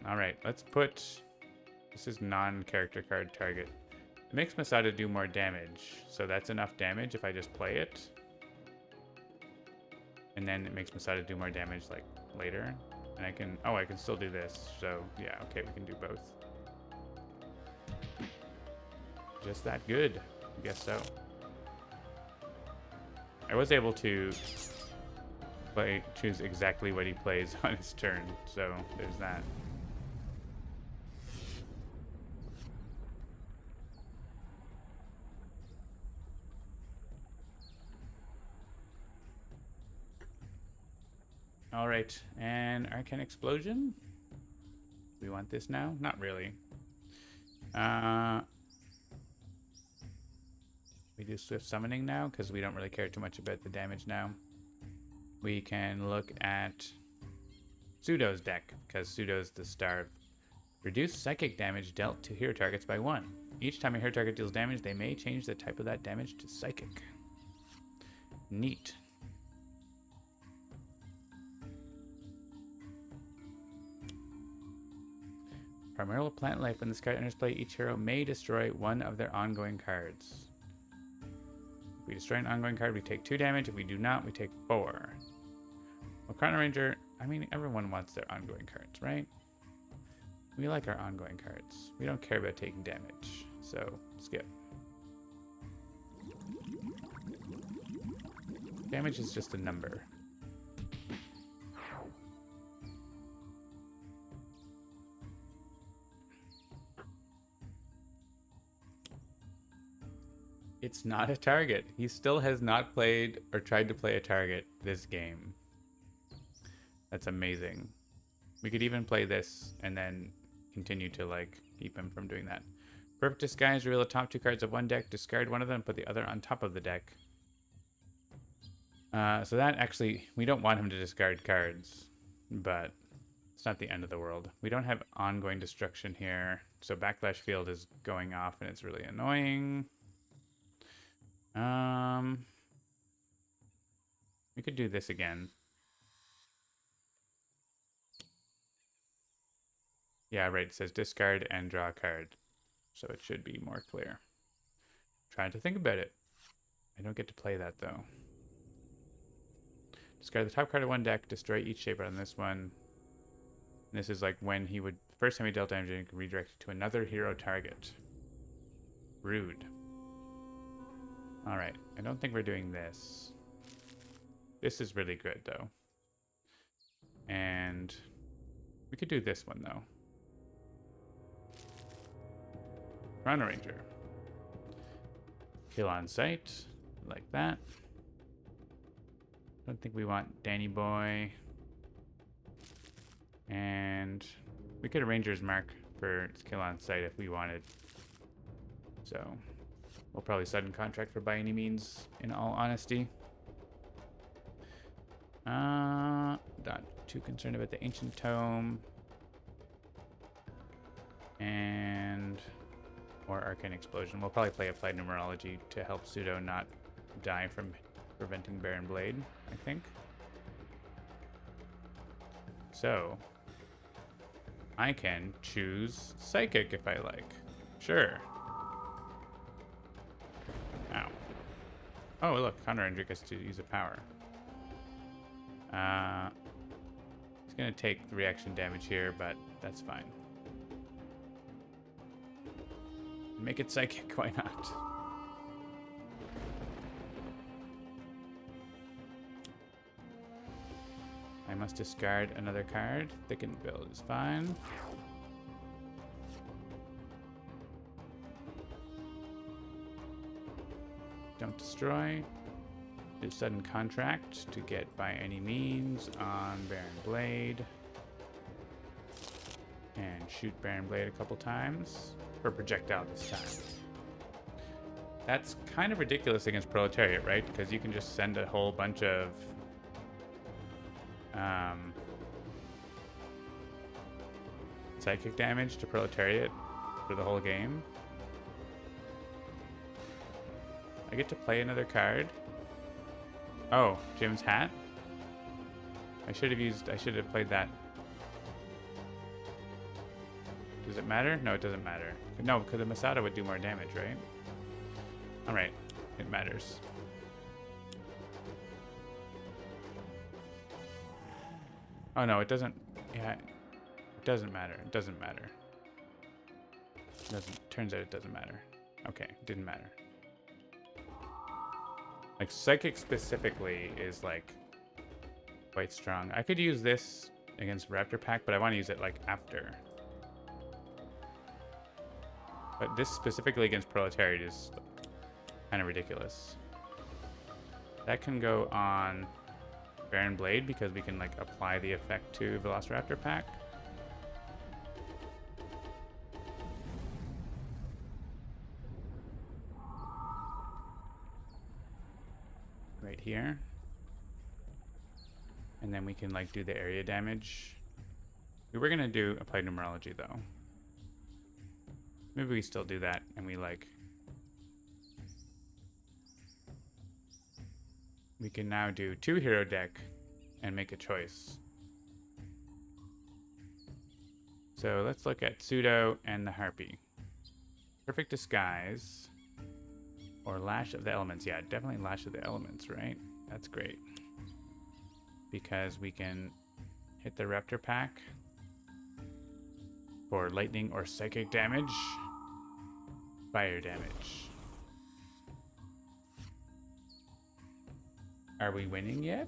All right, let's put... This is non-character card target. It makes Masada do more damage, so that's enough damage if I just play it. And then it makes Masada do more damage, like, later. And I can... Oh, I can still do this, so yeah, okay, we can do both. Just that good. I guess so. I was able to choose exactly what he plays on his turn, so there's that. All right, and Arcane Explosion. We want this now? Not really. We do Swift Summoning now because we don't really care too much about the damage now. We can look at Pseudo's deck because Pseudo's the star. Reduce psychic damage dealt to hero targets by 1. Each time a hero target deals damage, they may change the type of that damage to psychic. Neat. Primarily plant life. When this card enters play, each hero may destroy 1 of their ongoing cards. If we destroy an ongoing card, we take 2 damage. If we do not, we take 4. Well, Chrono Ranger, I mean, everyone wants their ongoing cards, right? We like our ongoing cards. We don't care about taking damage, so skip. Damage is just a number. It's not a target. He still has not played or tried to play a target this game. That's amazing. We could even play this and then continue to, like, keep him from doing that. Perfect Disguise, reveal the top 2 cards of one deck, discard one of them, put the other on top of the deck. So that actually, we don't want him to discard cards, but it's not the end of the world. We don't have ongoing destruction here, so Backlash Field is going off and it's really annoying. We could do this again. Yeah, right, it says discard and draw a card. So it should be more clear. Trying to think about it. I don't get to play that though. Discard the top card of one deck, destroy each shape on this one. And this is like when he would, first time he dealt damage, he could redirect it to another hero target. Rude. Alright, I don't think we're doing this. This is really good though. And we could do this one though. Chrono Ranger. Kill on sight, like that. Don't think we want Danny Boy. And we could Ranger's Mark for its kill on sight if we wanted. So we'll probably sudden contract for by any means, in all honesty. Not too concerned about the Ancient Tome. And or Arcane Explosion. We'll probably play Applied Numerology to help Pseudo not die from preventing Baron Blade, I think. So I can choose Psychic if I like. Sure. Ow. Oh, look, Counter Ranger gets to use a power. He's gonna take the reaction damage here, but that's fine. Make it psychic, why not? I must discard another card. Thickened build is fine. Don't destroy. Do sudden contract to get by any means on Baron Blade. And shoot Baron Blade a couple times. For projectile this time. That's kind of ridiculous against Proletariat, right? Because you can just send a whole bunch of psychic damage to Proletariat for the whole game. I get to play another card. Oh, Jim's hat. I should have played that. Does it matter? No, it doesn't matter. No, because the Masada would do more damage, right? Alright, it matters. Oh no, it doesn't. Yeah, it doesn't matter. It doesn't matter. Turns out it doesn't matter. Okay, it didn't matter. Like, Psychic specifically is, like, quite strong. I could use this against Raptor Pack, but I want to use it, like, after. But this specifically against Proletariat is kind of ridiculous. That can go on Baron Blade because we can, like, apply the effect to Velociraptor Pack. Right here. And then we can, like, do the area damage. We were gonna do Applied Numerology, though. Maybe we still do that, and we, like... We can now do 2-hero deck and make a choice. So let's look at Pseudo and the Harpy. Perfect Disguise. Or Lash of the Elements. Yeah, definitely Lash of the Elements, right? That's great. Because we can hit the Raptor Pack for lightning or psychic damage. Fire damage. Are we winning yet?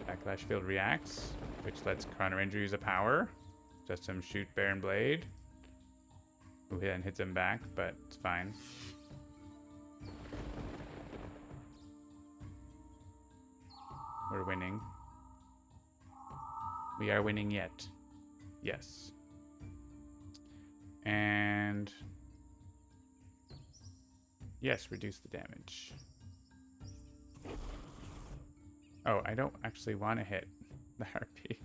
Backlash Field reacts, which lets Chrono Ranger use a power. Just him shoot Baron Blade. Who then hits him back, but it's fine. We're winning. We are winning yet. Yes. And... yes, reduce the damage. Oh, I don't actually want to hit the Harpy.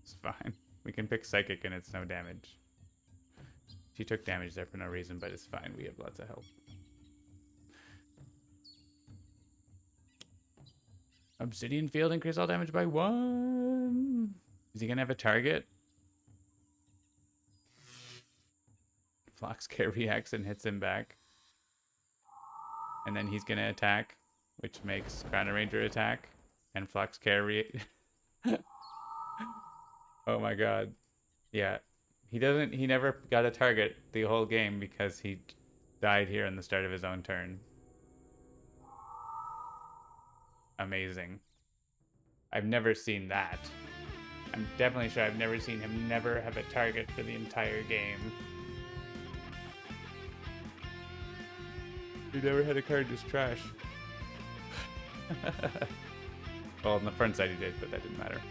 It's fine. We can pick Psychic and it's no damage. She took damage there for no reason, but it's fine. We have lots of help. Obsidian Field increase all damage by 1. Is he gonna have a target? Flox Care reacts and hits him back. And then he's gonna attack, which makes Chrono Ranger attack. And Flox Care oh my god. Yeah. He never got a target the whole game because he died here in the start of his own turn. Amazing. I've never seen that. I'm definitely sure I've never seen him never have a target for the entire game. He never had a card just trash. Well, on the front side he did, but that didn't matter.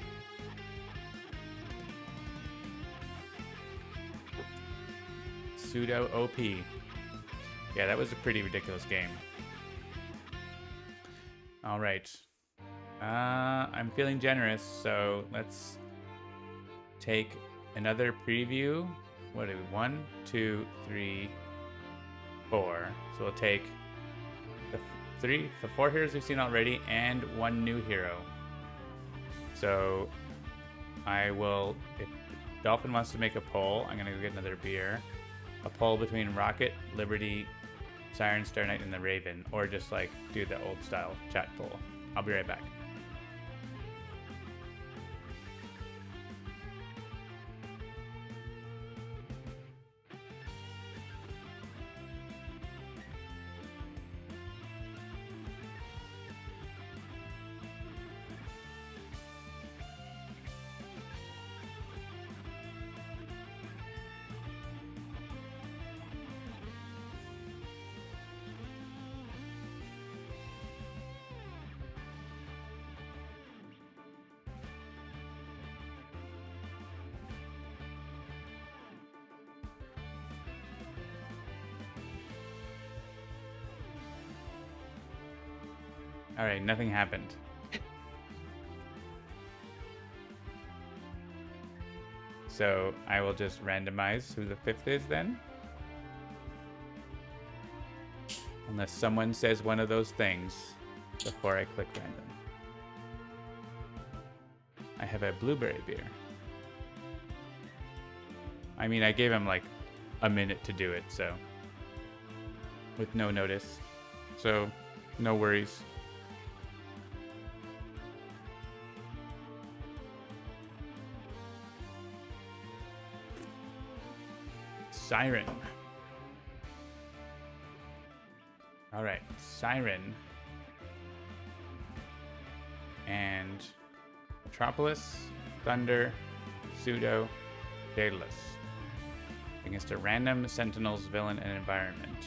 Pseudo OP. Yeah, that was a pretty ridiculous game. All right. I'm feeling generous, so let's take another preview. What do we? 1, 2, 3, 4. So we'll take the 4 heroes we've seen already and 1 new hero. So I will, if Dolphin wants to make a poll, I'm gonna go get another beer. A poll between Rocket, Liberty, Siren, Star Knight, and the Raven, or just like do the old style chat poll. I'll be right back. All right, nothing happened. So I will just randomize who the 5th is then. Unless someone says one of those things before I click random. I have a blueberry beer. I mean, I gave him like a minute to do it, so. With no notice. So, no worries. Siren. All right, Siren and Metropolis, Thunder, Pseudo, Daedalus against a random Sentinels, Villain, and Environment.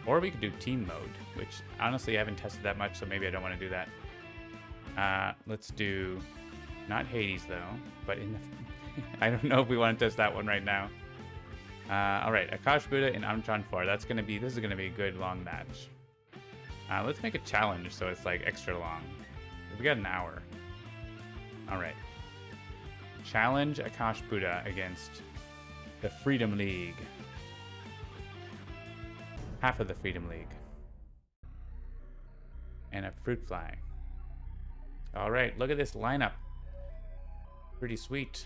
Or we could do Team Mode, which honestly I haven't tested that much, so maybe I don't want to do that. Let's do not Hades though, but in the I don't know if we want to test that one right now. All right, Akash Buddha in Amtron 4. This is gonna be a good long match. Let's make a challenge so it's like extra long. We got an hour. All right. Challenge Akash Buddha against the Freedom League. Half of the Freedom League. And a Fruit Fly. All right, look at this lineup. Pretty sweet.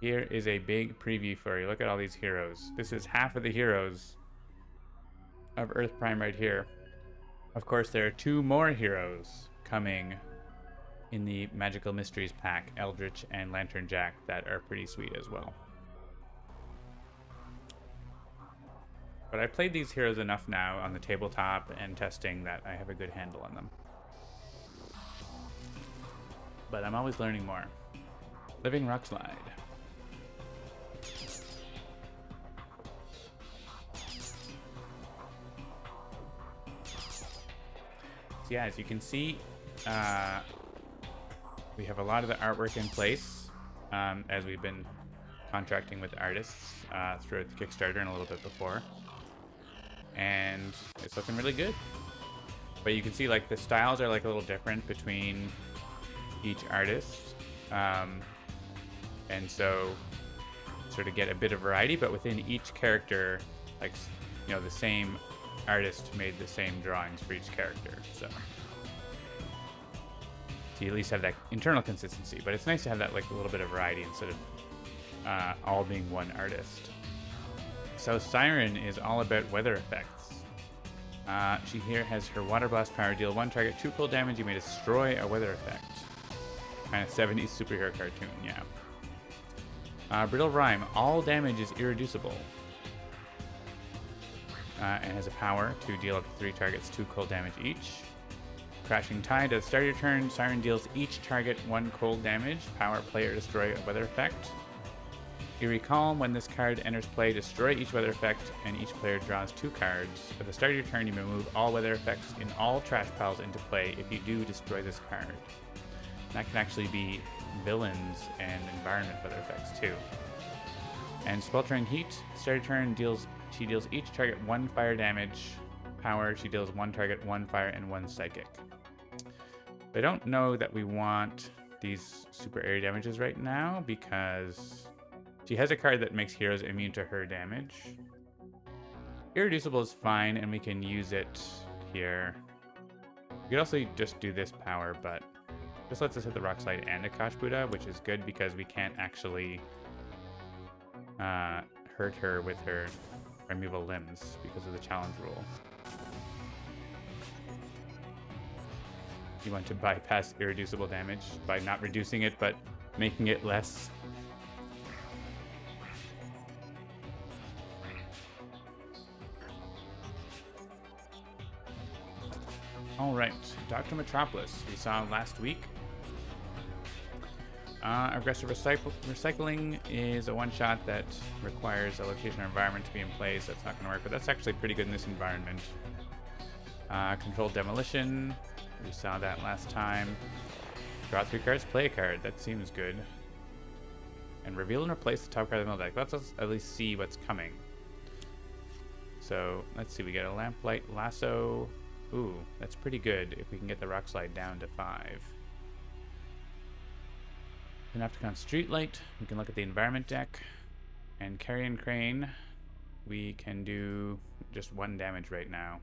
Here is a big preview for you. Look at all these heroes. This is half of the heroes of Earth Prime right here. Of course, there are 2 more heroes coming in the Magical Mysteries pack, Eldritch and Lantern Jack, that are pretty sweet as well. But I played these heroes enough now on the tabletop and testing that I have a good handle on them. But I'm always learning more. Living Rock Slide. So yeah, as you can see, we have a lot of the artwork in place as we've been contracting with artists throughout the Kickstarter and a little bit before. And it's looking really good. But you can see like the styles are like a little different between each artist. And so sort of get a bit of variety, but within each character, like, you know, the same artist made the same drawings for each character. So you at least have that internal consistency, but it's nice to have that like a little bit of variety instead of all being one artist. So Siren is all about weather effects. She here has her Water Blast power, deal 1 target 2 cold damage, you may destroy a weather effect. Kind of 70s superhero cartoon, yeah. Brittle Rhyme, all damage is irreducible. And has a power to deal up to 3 targets 2 cold damage each. Crashing Tide, at the start of your turn, Siren deals each target 1 cold damage. Power, player, destroy a weather effect. Eerie Calm, when this card enters play, destroy each weather effect, and each player draws 2 cards. At the start of your turn, you may move all weather effects in all trash piles into play. If you do, destroy this card. That can actually be villains and environment weather effects too. And Sweltering Heat, start of turn, she deals each target 1 fire damage. Power, she deals 1 target 1 fire and 1 psychic. I don't know that we want these super area damages right now because she has a card that makes heroes immune to her damage. Irreducible is fine and we can use it here. We could also just do this power, but This lets us hit the Rock Slide and Akash Buddha, which is good because we can't actually hurt her with her primeval limbs because of the challenge rule. You want to bypass irreducible damage by not reducing it, but making it less. All right, Dr. Metropolis, we saw last week. Aggressive recycling is a one-shot that requires a location or environment to be in place. That's not going to work, but that's actually pretty good in this environment. Controlled demolition, we saw that last time. Draw 3 cards, play a card. That seems good. And reveal and replace the top card of the middle deck. Let's at least see what's coming. So let's see, we get a Lamplight Lasso. Ooh, that's pretty good if we can get the Rock Slide down to 5. Panopticon Streetlight, we can look at the environment deck. And Carrion Crane, we can do just 1 damage right now.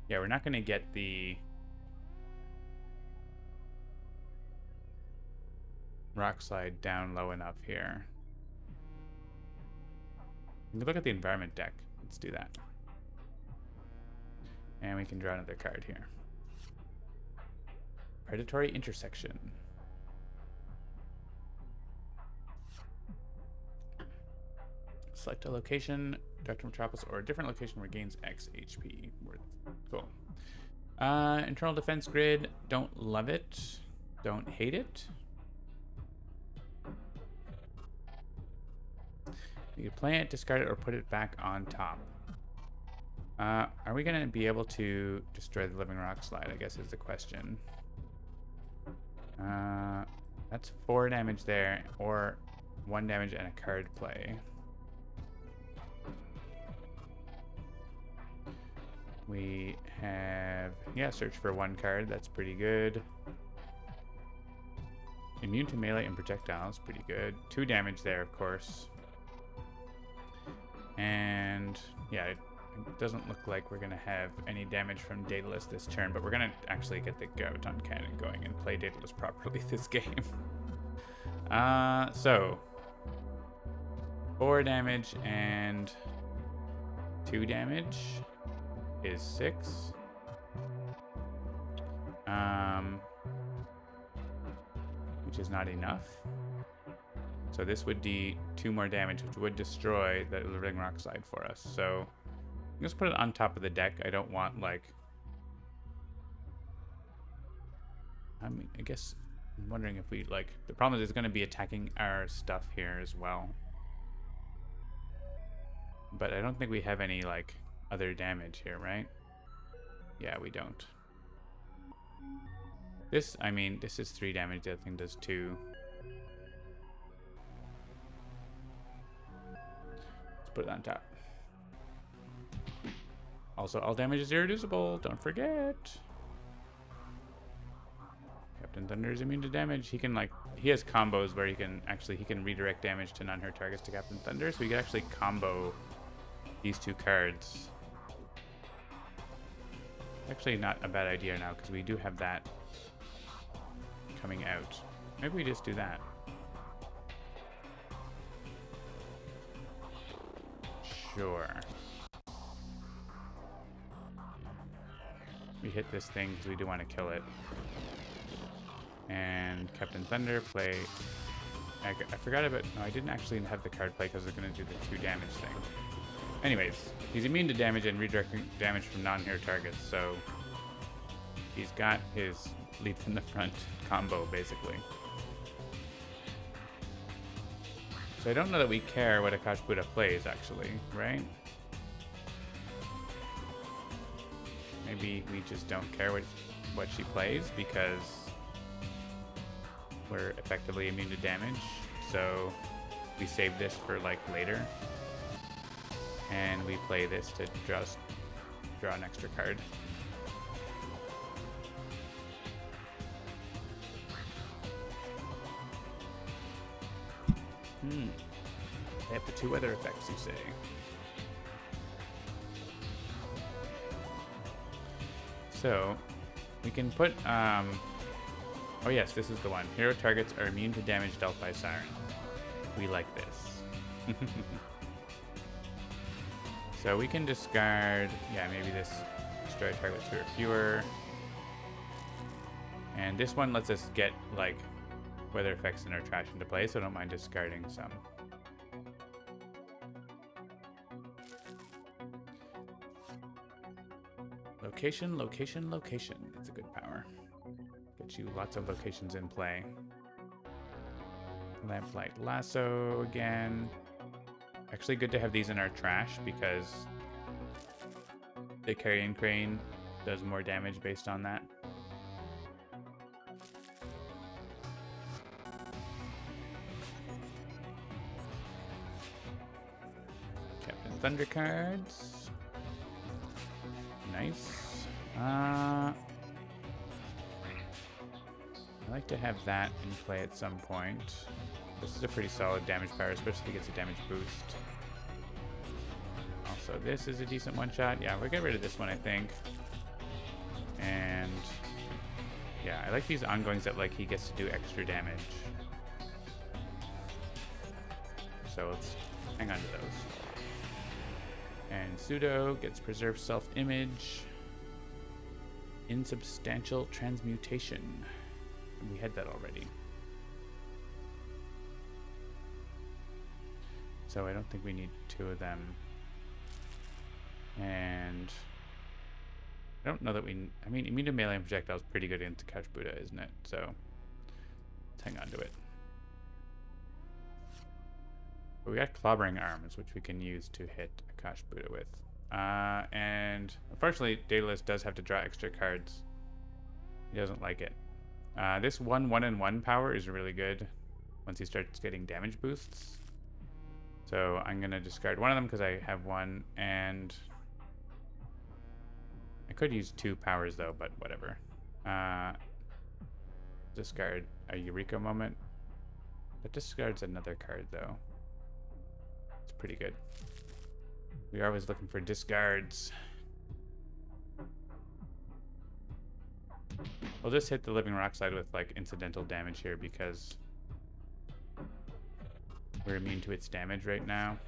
Yeah, we're not going to get the Rock Slide down low enough here. We can look at the environment deck. Let's do that. And we can draw another card here. Predatory Intersection. Select a location, Dr. Metropolis, or a different location regains X HP. Cool. Internal Defense Grid, don't love it. Don't hate it. You can play it, discard it, or put it back on top. Are we going to be able to destroy the Living Rock Slide, I guess is the question. That's 4 damage there, or 1 damage and a card play. We have, yeah, search for 1 card. That's pretty good. Immune to melee and projectiles, pretty good. 2 damage there, of course. And yeah, it doesn't look like we're going to have any damage from Daedalus this turn, but we're going to actually get the Graviton Cannon going and play Daedalus properly this game. So 4 damage and 2 damage is 6. Which is not enough. So this would be 2 more damage, which would destroy the Living Rock Slide for us. So let's put it on top of the deck. I don't want, like... I mean, I guess I'm wondering if we, like... The problem is it's going to be attacking our stuff here as well. But I don't think we have any, like, other damage here, right? Yeah, we don't. This, I mean, this is 3 damage. The other thing does 2. Put it on top. Also, all damage is irreducible. Don't forget. Captain Thunder is immune to damage. He can, like, he has combos where he can redirect damage to non-hurt targets to Captain Thunder. So we can actually combo these 2 cards. Actually, not a bad idea now because we do have that coming out. Maybe we just do that. Sure. We hit this thing because we do want to kill it. And Captain Thunder play... I forgot about... No, I didn't actually have the card play because I was going to do the 2 damage thing. Anyways, he's immune to damage and redirecting damage from non-hero targets, so... He's got his lead from the front combo, basically. So I don't know that we care what Akash Buddha plays, actually, right? Maybe we just don't care what she plays because we're effectively immune to damage. So we save this for, like, later. And we play this to just draw an extra card. They have the 2 weather effects, you say? So, we can put, oh yes, this is the one. Hero targets are immune to damage dealt by Siren. We like this. So we can discard, yeah, maybe this destroy target 2 or fewer. And this one lets us get, like, weather effects in our trash into play, so I don't mind discarding some. Location, location, location. It's a good power. Get you lots of locations in play. Lamplight Lasso again. Actually good to have these in our trash because the Carrion Crane does more damage based on that. Captain Thunder cards. Nice. I like to have that in play at some point. This is a pretty solid damage power, especially if it gets a damage boost. Also, this is a decent one-shot. Yeah, we'll get rid of this one, I think. And yeah, I like these ongoings that, like, he gets to do extra damage. So let's hang on to those. And Pseudo gets preserved self-image. Insubstantial transmutation. We had that already. So I don't think we need 2 of them. And I don't know that we... I mean, immune to melee and projectile is pretty good into Couch Buddha, isn't it? So let's hang on to it. But we got Clobbering Arms, which we can use to hit a Couch Buddha with. And unfortunately, Daedalus does have to draw extra cards. He doesn't like it. This 1/1 power is really good once he starts getting damage boosts. So I'm going to discard one of them because I have one, and I could use 2 powers though, but whatever. Discard a Eureka Moment. That discards another card though. It's pretty good. We are always looking for discards. We'll just hit the Living Rock slide with, like, incidental damage here because we're immune to its damage right now.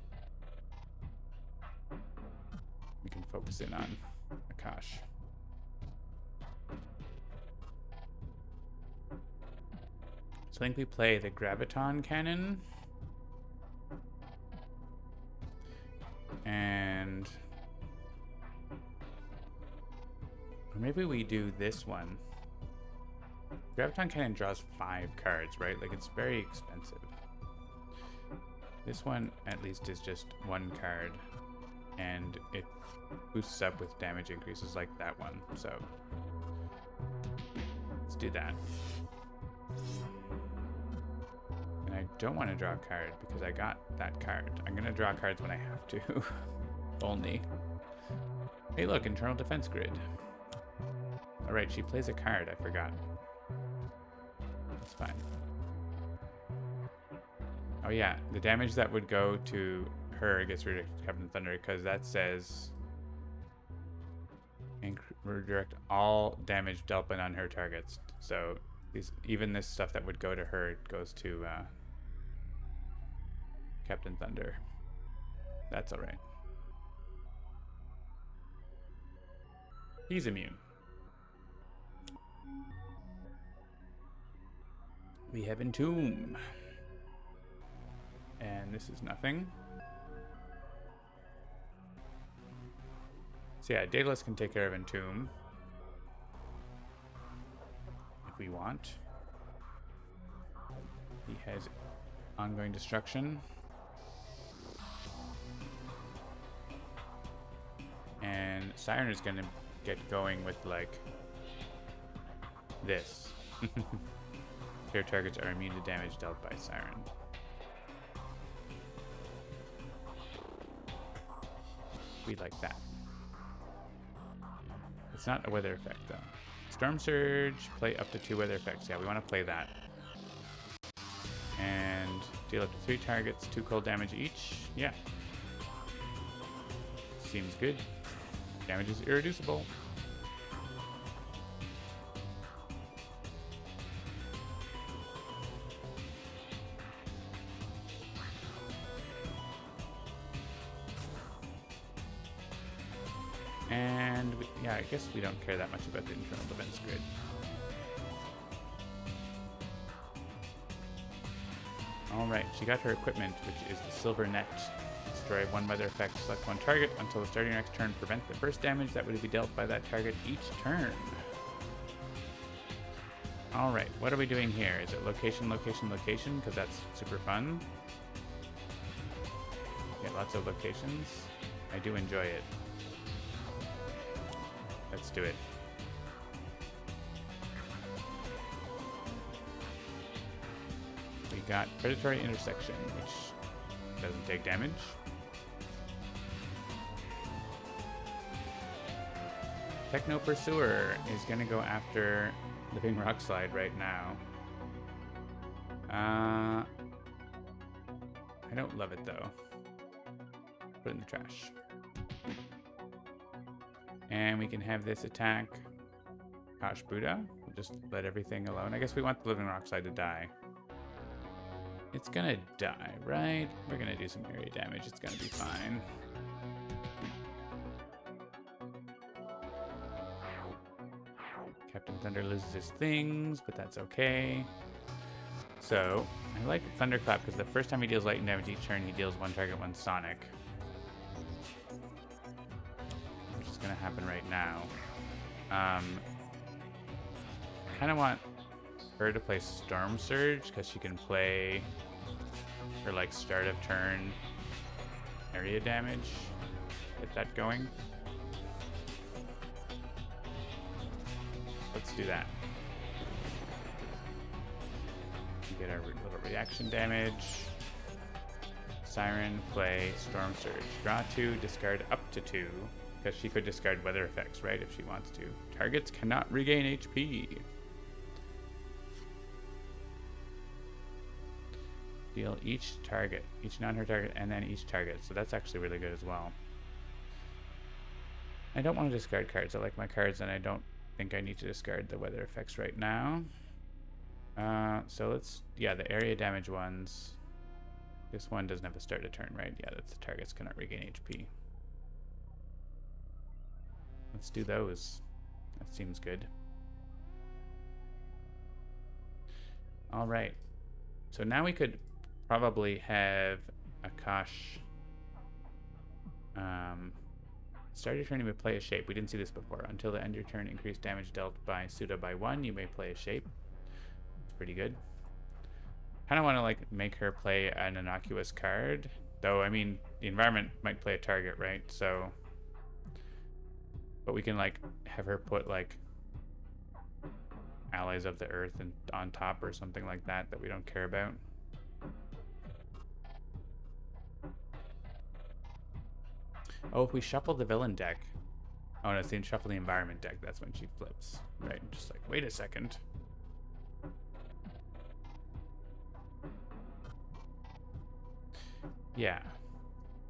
We can focus in on Akash. So I think we play the Graviton Cannon. And... or maybe we do this one. Graviton Cannon draws 5 cards, right? Like, it's very expensive. This one, at least, is just 1 card. And it boosts up with damage increases like that one. So, let's do that. And I don't want to draw a card because I got that card. I'm going to draw cards when I have to. Only. Hey, look, Internal Defense Grid. Alright, she plays a card. I forgot. That's fine. Oh yeah, the damage that would go to her gets rid of Captain Thunder because that says redirect all damage dealt on her targets. So even this stuff that would go to her goes to Captain Thunder. That's alright. He's immune. We have Entomb. And this is nothing. So yeah, Daedalus can take care of Entomb. If we want. He has ongoing destruction. And Siren is gonna get going with, like, this. Your targets are immune to damage dealt by Siren. We like that. It's not a weather effect though. Storm Surge, play up to 2 weather effects. Yeah, we want to play that. And Deal up to 3 targets, 2 cold damage each. Yeah. Seems good. Damage is irreducible. And yeah, I guess we don't care that much about the internal defense grid. Alright, she got her equipment, which is the silver net. Destroy one weather effect, select one target until the start of your next turn. Prevent the first damage that would be dealt by that target each turn. Alright, what are we doing here? Is it location, location, location? Because that's super fun. Get lots of locations. I do enjoy it. Let's do it. We got Predatory Intersection, which doesn't take damage. Techno Pursuer is going to go after Living Rock Slide right now. I don't love it though. Put it in the trash. And we can have this attack Kosh Buddha. We'll just let everything alone. I guess we want the Living Rock Slide to die. It's gonna die, right? We're gonna do some area damage. It's gonna be fine. Captain Thunder loses his things, but that's okay. So, I like Thunderclap because the first time he deals lightning damage each turn, he deals one target, one sonic. Which is going to happen right now. I kind of want her to play Storm Surge because she can play her like start of turn area damage. Get that going. Let's do that. Get our little reaction damage. Siren, play Storm Surge. Draw 2, discard up to 2. Because she could discard weather effects, right, if she wants to. Targets cannot regain HP. Deal each target, each non-her target, and then each target. So that's actually really good as well. I don't want to discard cards. I like my cards, and I don't think I need to discard the weather effects right now. So let's, yeah, the area damage ones. This one doesn't have a start a turn, right? Yeah, that's the targets cannot regain HP. Let's do those. That seems good. All right. So now we could probably have Akash. Start your turn, you may play a shape. We didn't see this before. Until the end of your turn, increase damage dealt by Suda by 1. You may play a shape. It's pretty good. Kind of want to like make her play an innocuous card, though. I mean, the environment might play a target, right? So, but we can like have her put like allies of the earth and on top or something like that that we don't care about. Oh, if we shuffle the villain deck. Oh, no, it's shuffle the environment deck. That's when she flips. Right, just like, wait a second. Yeah.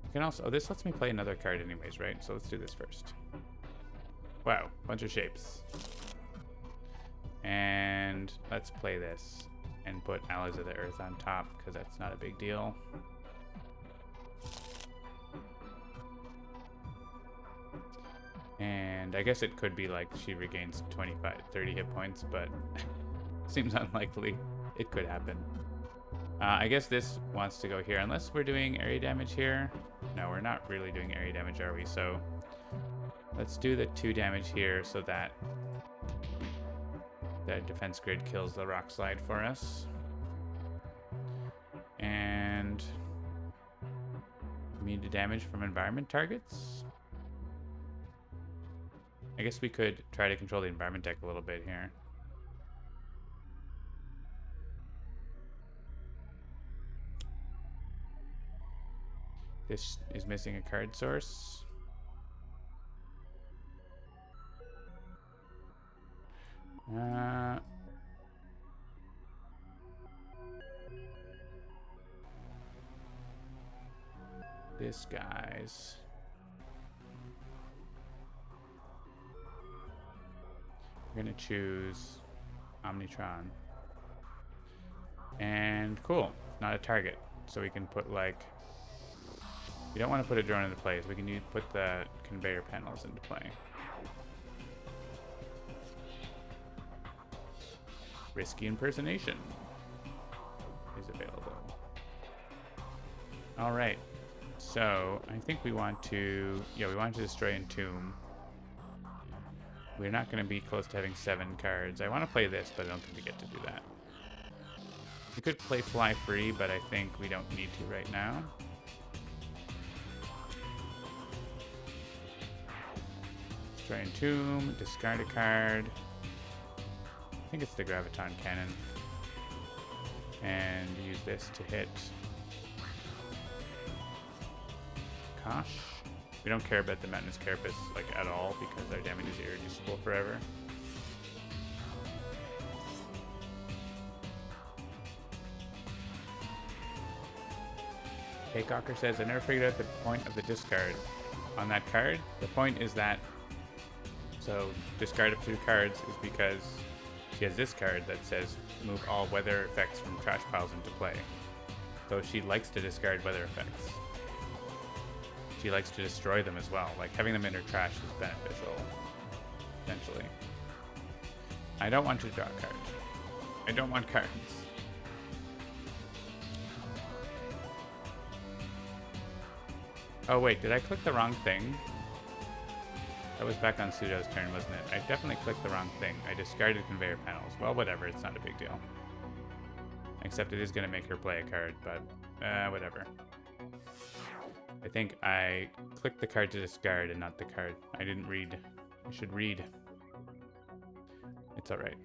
You can also, oh, this lets me play another card anyways, right? So let's do this first. Wow, bunch of shapes. And let's play this and put Allies of the Earth on top because that's not a big deal. And I guess it could be like she regains 30 hit points, but seems unlikely. It could happen. I guess this wants to go here, unless we're doing area damage here. No, we're not really doing area damage, are we? So let's do the 2 damage here so that the defense grid kills the rock slide for us. And immune to damage from environment targets. I guess we could try to control the environment deck a little bit here. This is missing a card source. this guy's. We're gonna choose Omnitron. And cool, not a target. So we can put like, we don't want to put a drone into place. We can put the conveyor panels into play. Risky impersonation is available. All right, so I think we want to, we want to destroy Entomb. We're not going to be close to having 7 cards. I want to play this, but I don't think we get to do that. We could play Fly Free, but I think we don't need to right now. Destroy Entomb, discard a card. I think it's the Graviton Cannon. And use this to hit Kosh. We don't care about the Mountainous Carapace like at all because our damage is irreducible forever. Haycocker says, I never figured out the point of the discard on that card. The point is that, so discard up 2 cards is because she has this card that says move all weather effects from trash piles into play. So she likes to discard weather effects. She likes to destroy them as well. Like having them in her trash is beneficial, essentially. I don't want to draw cards. I don't want cards. Oh wait, did I click the wrong thing? That was back on Pseudo's turn, wasn't it? I definitely clicked the wrong thing. I discarded conveyor panels. Well, whatever, it's not a big deal. Except it is going to make her play a card, but whatever. I think I clicked the card to discard and not the card. I didn't read. I should read. It's alright.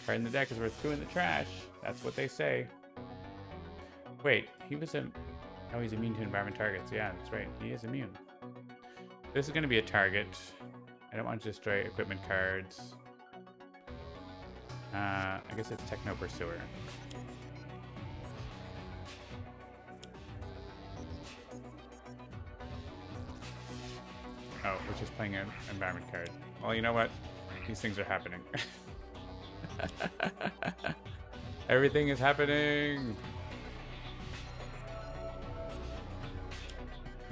Card in the deck is worth 2 in the trash. That's what they say. Wait, he was a... Oh, he's immune to environment targets. Yeah, that's right. He is immune. This is going to be a target. I don't want to destroy equipment cards. I guess it's Techno Pursuer. Oh, we're just playing an environment card. Well, you know what? These things are happening. Everything is happening!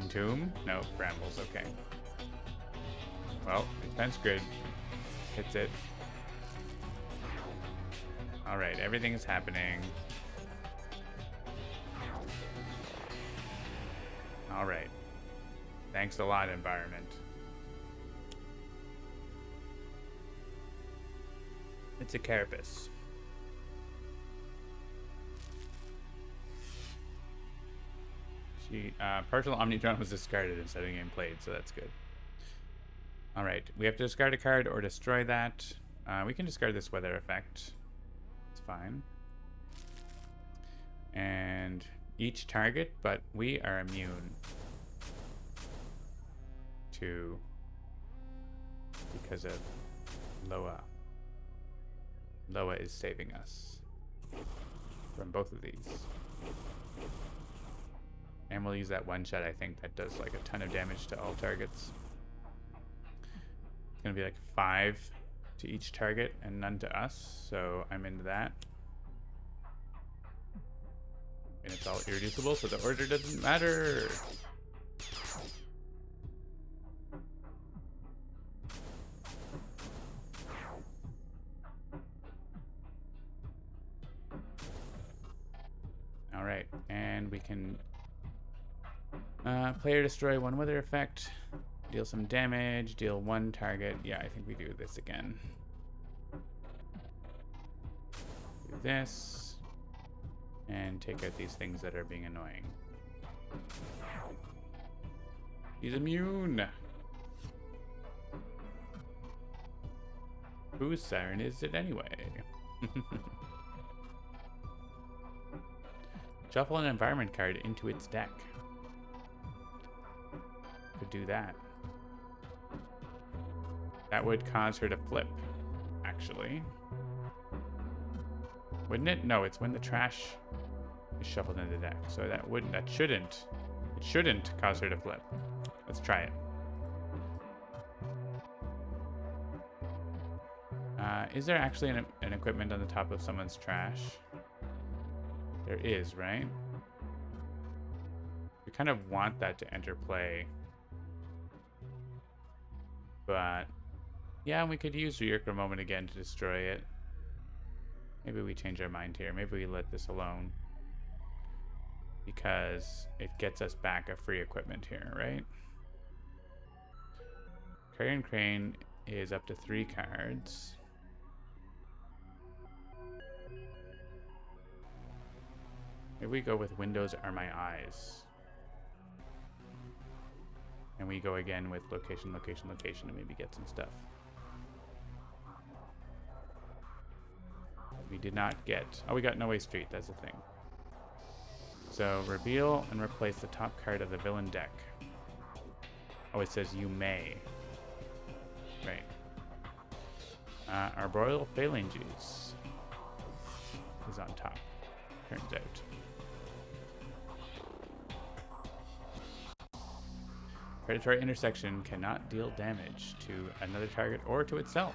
Entomb? No, Brambles, okay. Well, defense grid hits it. Alright, everything is happening. Alright. Thanks a lot, environment. It's a carapace. Partial Omnitron was discarded instead of game played, so that's good. Alright, we have to discard a card or destroy that. We can discard this weather effect. It's fine. And each target, but we are immune to, because of Loa. Loa is saving us from both of these. And we'll use that one shot, I think, that does like a ton of damage to all targets. It's gonna be like 5 to each target and none to us, so I'm into that. And it's all irreducible, so the order doesn't matter. Alright, and we can player destroy 1 weather effect, deal some damage, deal 1 target. Yeah, I think we do this again. Do this, and take out these things that are being annoying. He's immune! Whose siren is it anyway? Shuffle an environment card into its deck. Could do that. That would cause her to flip, actually. Wouldn't it? No, it's when the trash is shuffled into the deck. So that shouldn't cause her to flip. Let's try it. Is there actually an equipment on the top of someone's trash? There is, right? We kind of want that to enter play. But yeah, we could use Ryukra Moment again to destroy it. Maybe we change our mind here. Maybe we let this alone. Because it gets us back a free equipment here, right? Carrion Crane is up to 3 cards. Maybe we go with Windows Are My Eyes. And we go again with location, location, location to maybe get some stuff. We did not get... Oh, we got No Way Street. That's the thing. So, reveal and replace the top card of the villain deck. Oh, it says you may. Right. Arboreal Phalanges is on top, turns out. Predatory Intersection cannot deal damage to another target or to itself.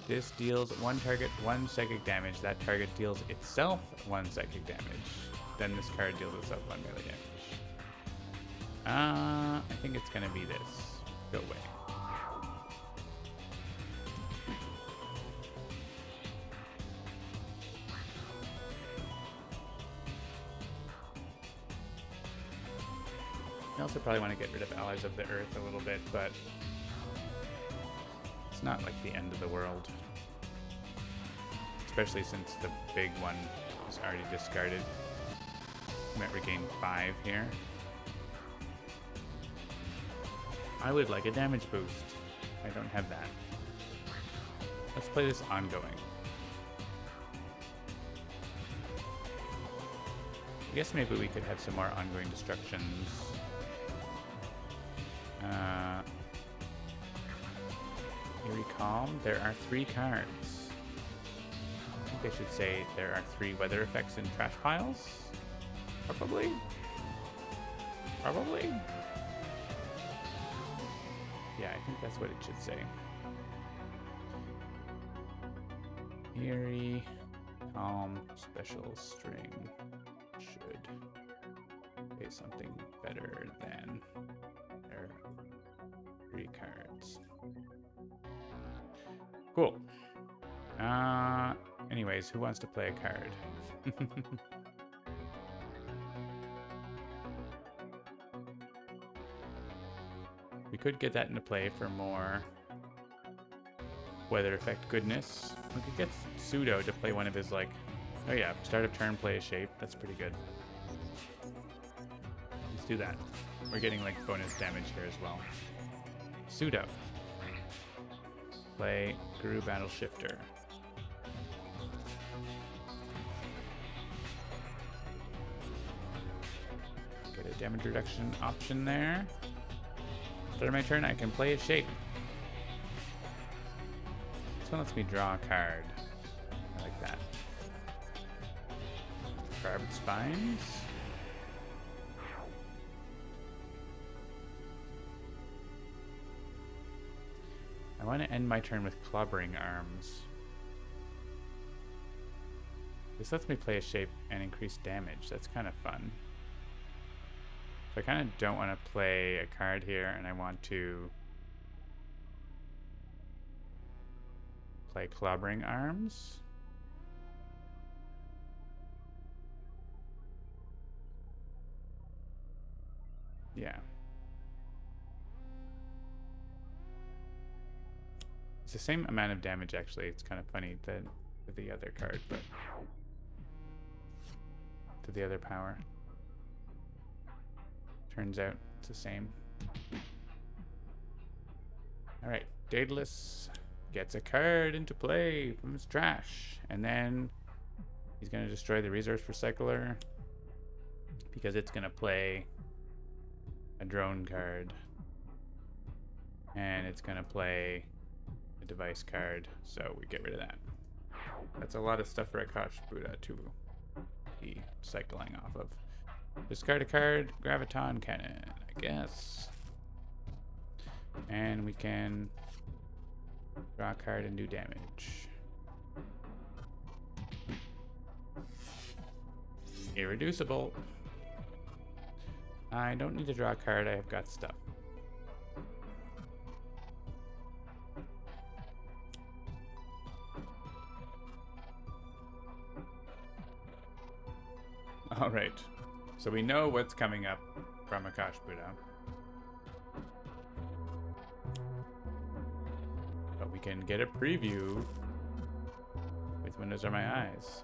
This deals one target 1 psychic damage. That target deals itself 1 psychic damage. Then this card deals itself 1 melee damage. I think it's gonna be this. Go away. I also probably want to get rid of Allies of the Earth a little bit, but it's not like the end of the world. Especially since the big one is already discarded. We might regain 5 here. I would like a damage boost. I don't have that. Let's play this ongoing. I guess maybe we could have some more ongoing destructions. Eerie Calm. There are 3 cards. I think they should say there are 3 weather effects in trash piles. Probably. Probably. Yeah, I think that's what it should say. Eerie Calm Special String should say something better than their 3 cards. Cool. Anyways, who wants to play a card? We could get that into play for more weather effect goodness. We could get Pseudo to play one of his, like, oh yeah, start of turn, play a shape. That's pretty good. Let's do that. We're getting, like, bonus damage here as well. Pseudo. Play Guru Battle Shifter. Get a damage reduction option there. After my turn, I can play a shape. This one lets me draw a card. I like that. Barbed Spines. I want to end my turn with Clobbering Arms. This lets me play a shape and increase damage. That's kind of fun. So I kind of don't want to play a card here, and I want to play Clobbering Arms. Yeah. It's the same amount of damage, actually. It's kind of funny than the other card, but to the other power. Turns out it's the same. Alright, Daedalus gets a card into play from his trash. And then he's going to destroy the Resource Recycler because it's going to play a drone card. And it's going to play a device card, so we get rid of that. That's a lot of stuff for Akash Buddha to be cycling off of. Discard a card, Graviton Cannon, I guess. And we can draw a card and do damage. Irreducible. I don't need to draw a card, I have got stuff. Alright, so we know what's coming up from Akash Buddha. But we can get a preview with Windows Are My Eyes.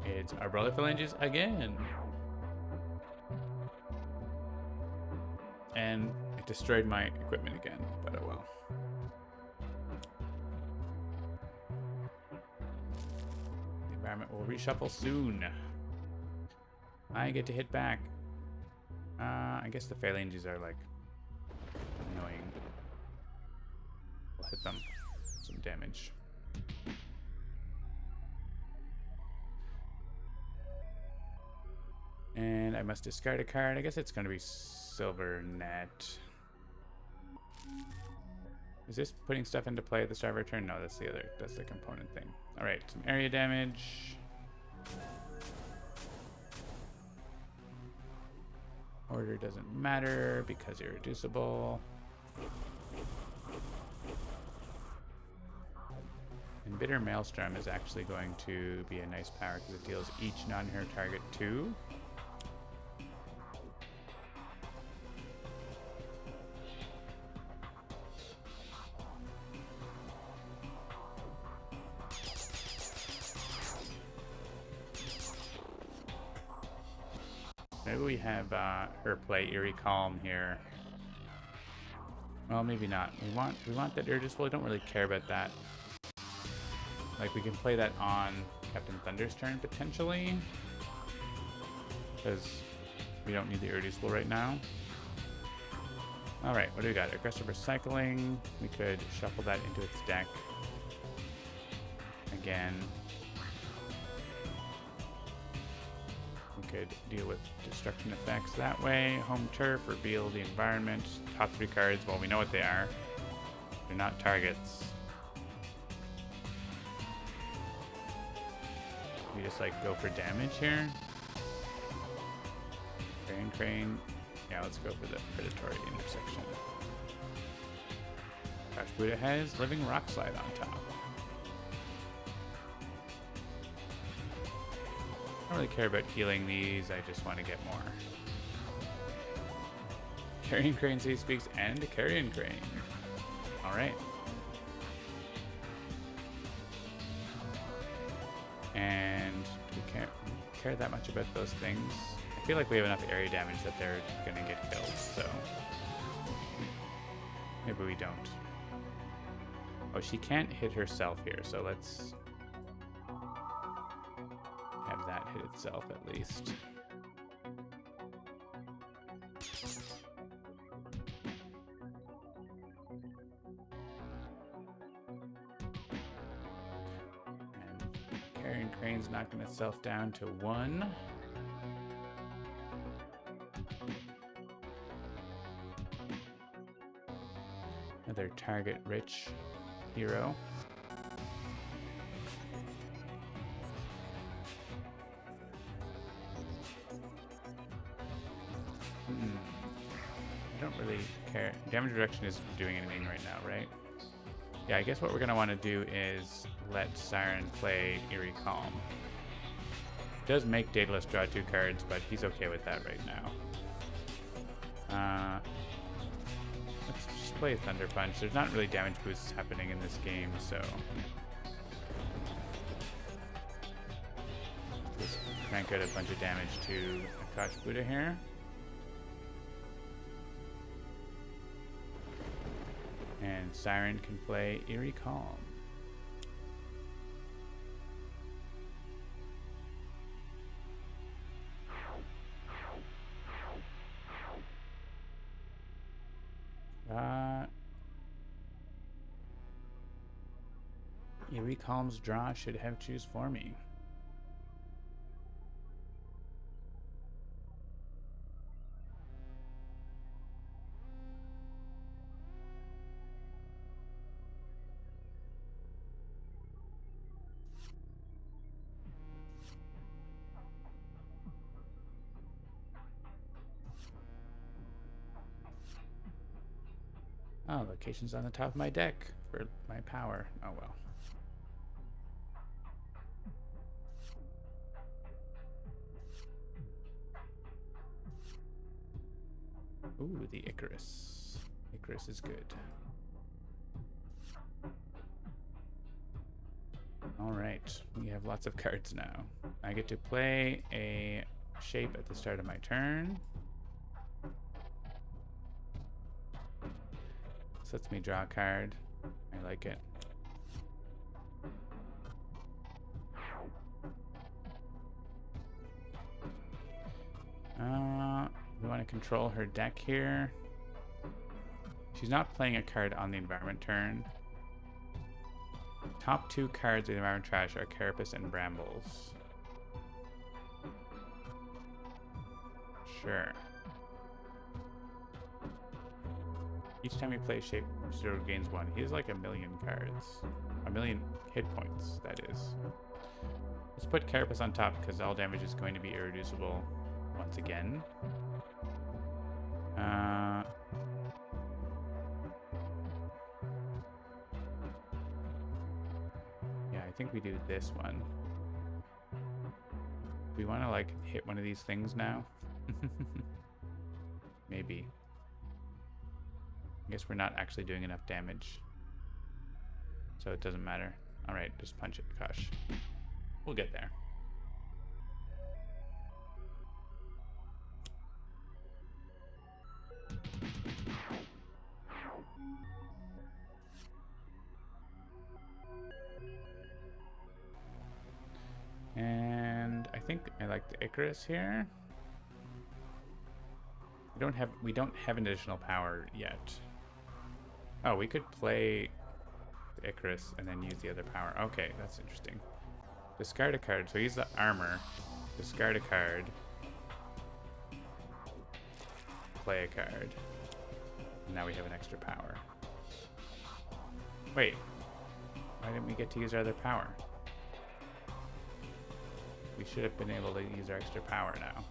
It's Arbella Phalanges again. And it destroyed my equipment again, but oh well. The environment will reshuffle soon. I get to hit back. I guess the phalanges are like annoying. We'll hit them. Some damage. And I must discard a card. I guess it's going to be Silver Net. Is this putting stuff into play at the start of our turn? No, that's the component thing. All right, some area damage. Order doesn't matter because irreducible. And Bitter Maelstrom is actually going to be a nice power because it deals each non-hero target 2. Maybe we have her play Eerie Calm here. Well, maybe not. We want that irreducible. I don't really care about that. Like, we can play that on Captain Thunder's turn potentially, because we don't need the irreducible right now. All right, what do we got? Aggressive Recycling. We could shuffle that into its deck again. Could deal with destruction effects that way. Home turf, reveal the environment. Top 3 cards, well, we know what they are. They're not targets. We just like go for damage here. Crane. Yeah, let's go for the predatory intersection. Crash Buddha has Living Rock Slide on top. I don't really care about healing these, I just want to get more. Carrion Crane Sea Speaks and a Carrion Crane. Alright. And we can't care that much about those things. I feel like we have enough area damage that they're gonna get killed, so maybe we don't. Oh, she can't hit herself here, so let's have that hit itself at least. And Carrion Crane's knocking itself down to 1. Another target rich hero. I don't really care. Damage reduction isn't doing anything right now, right? Yeah, I guess what we're going to want to do is let Siren play Eerie Calm. It does make Daedalus draw 2 cards, but he's okay with that right now. Let's just play Thunder Punch. There's not really damage boosts happening in this game, so just crank out a bunch of damage to Akash Buddha here. And Siren can play Eerie Calm. Eerie Calm's draw should have choose for me. Oh, location's on the top of my deck for my power. Oh well. Ooh, the Icarus. Icarus is good. Alright, we have lots of cards now. I get to play a shape at the start of my turn. This lets me draw a card. I like it. We want to control her deck here. She's not playing a card on the environment turn. Top 2 cards in the environment trash are Carapace and Brambles. Sure. Each time we play shape, Zero gains 1. He has like 1,000,000 cards. 1,000,000 hit points, that is. Let's put Carapace on top because all damage is going to be irreducible once again. Yeah, I think we do this one. We want to like hit one of these things now. Maybe. I guess we're not actually doing enough damage, so it doesn't matter. All right, just punch it. Gosh, we'll get there. And I think I like the Icarus here. We don't have an additional power yet. Oh, we could play the Icarus and then use the other power. Okay, that's interesting. Discard a card. So he's the armor. Discard a card. Play a card. And now we have an extra power. Wait. Why didn't we get to use our other power? We should have been able to use our extra power now.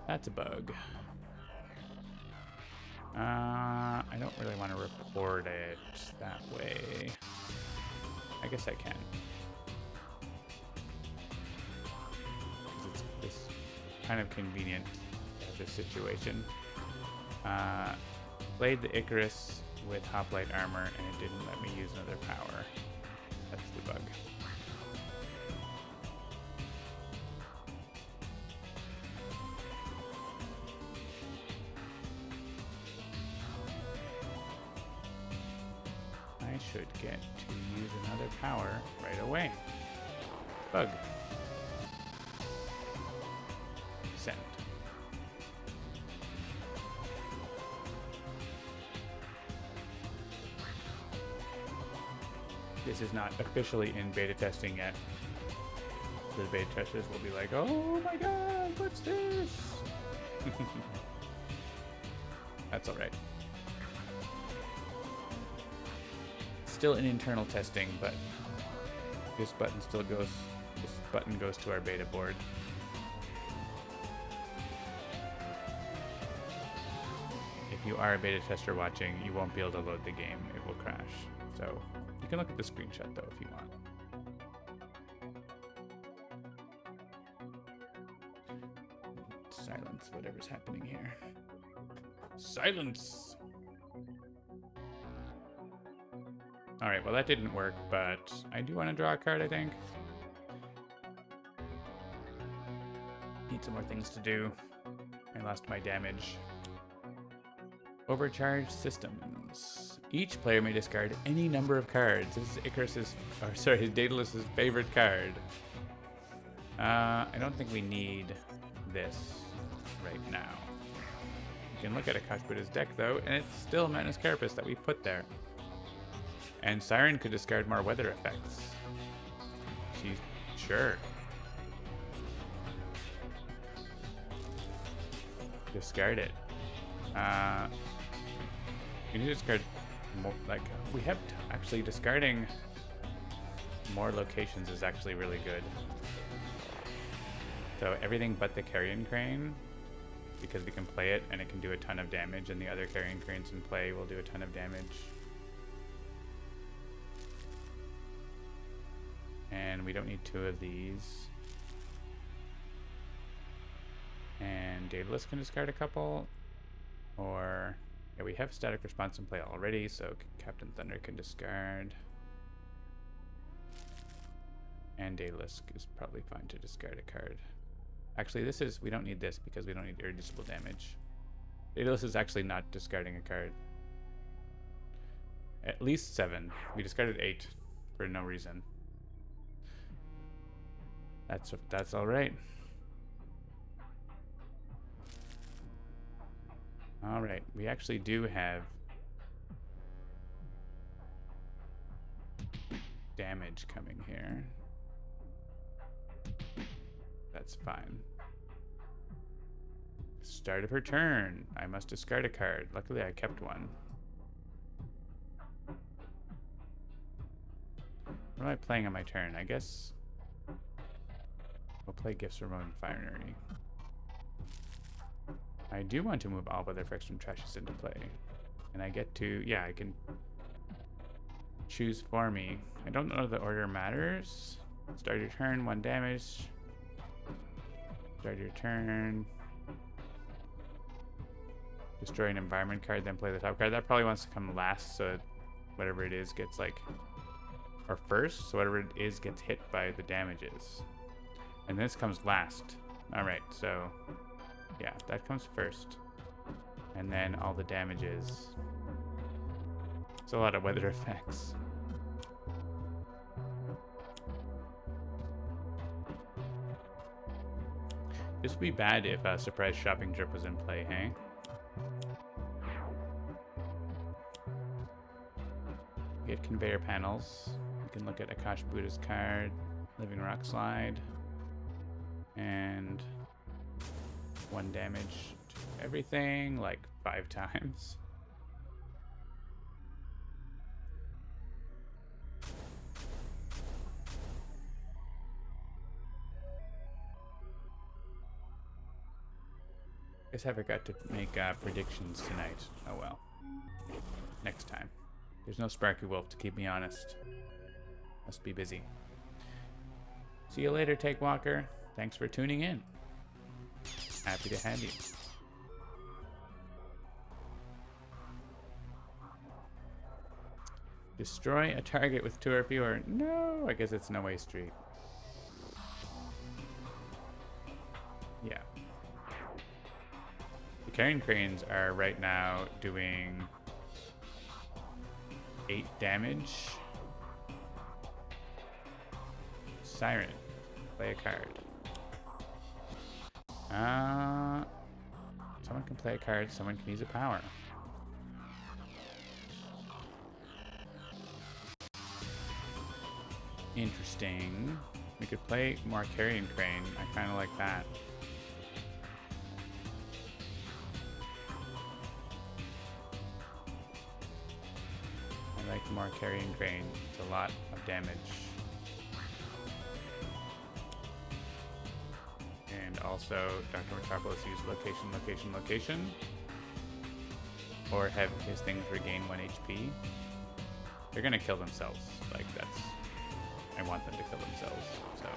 That's a bug. I don't really want to report it that way. I guess I can. Because it's kind of convenient to have this situation. Played the Icarus with Hoplite Armor and it didn't let me use another power. That's the bug. I should get to use another power right away. Bug. Send. This is not officially in beta testing yet. The beta testers will be like, oh my god, what's this? That's alright. Still in internal testing, but this button goes to our beta board. If you are a beta tester watching, you won't be able to load the game. It will crash. So you can look at the screenshot though if you want. Silence whatever's happening here. Silence! Alright, well that didn't work, but I do want to draw a card, I think. Need some more things to do. I lost my damage. Overcharged systems. Each player may discard any number of cards. This is Daedalus's favorite card. I don't think we need this right now. You can look at Akashbuta's deck though, and it's still Madness Carapace that we put there. And Siren could discard more weather effects. She's sure. Discard it. You need to discard more, like, we have actually discarding more locations is actually really good. So everything but the Carrion Crane because we can play it and it can do a ton of damage, and the other carrion cranes in play will do a ton of damage. And we don't need 2 of these. And Daedalus can discard a couple. Or, yeah, we have Static Response in play already, so Captain Thunder can discard. And Daedalus is probably fine to discard a card. Actually, we don't need this because we don't need irreducible damage. Daedalus is actually not discarding a card. At least 7. We discarded 8 for no reason. That's all right. All right, we actually do have damage coming here. That's fine. Start of her turn. I must discard a card. Luckily, I kept one. What am I playing on my turn? I guess we'll play Gifts from Roman Finery. I do want to move all other effects from Trashes into play. And I get to, yeah, I can choose for me. I don't know if the order matters. Start your turn, 1 damage. Start your turn. Destroy an environment card, then play the top card. That probably wants to come last, so whatever it is gets like, or first, so whatever it is gets hit by the damages. And this comes last. All right, so yeah, that comes first. And then all the damages. It's a lot of weather effects. This would be bad if a surprise shopping trip was in play, hey? We get conveyor panels. We can look at Akash Buddha's card, Living Rock Slide, and 1 damage to everything, like 5 times. Guess I forgot to make predictions tonight. Oh well. Next time. There's no Sparky Wolf to keep me honest. Must be busy. See you later, Take Walker. Thanks for tuning in. Happy to have you. Destroy a target with 2 or fewer. No, I guess it's No Way Street. Yeah. The Carrion Cranes are right now doing 8 damage. Siren, play a card. Someone can play a card, someone can use a power. Interesting. We could play more Carrion Crane. I kind of like that. I like more Carrion Crane. It's a lot of damage. And also, Dr. Metropolis use location, location, location. Or have his things regain 1 HP. They're gonna kill themselves. Like, that's... I want them to kill themselves, so...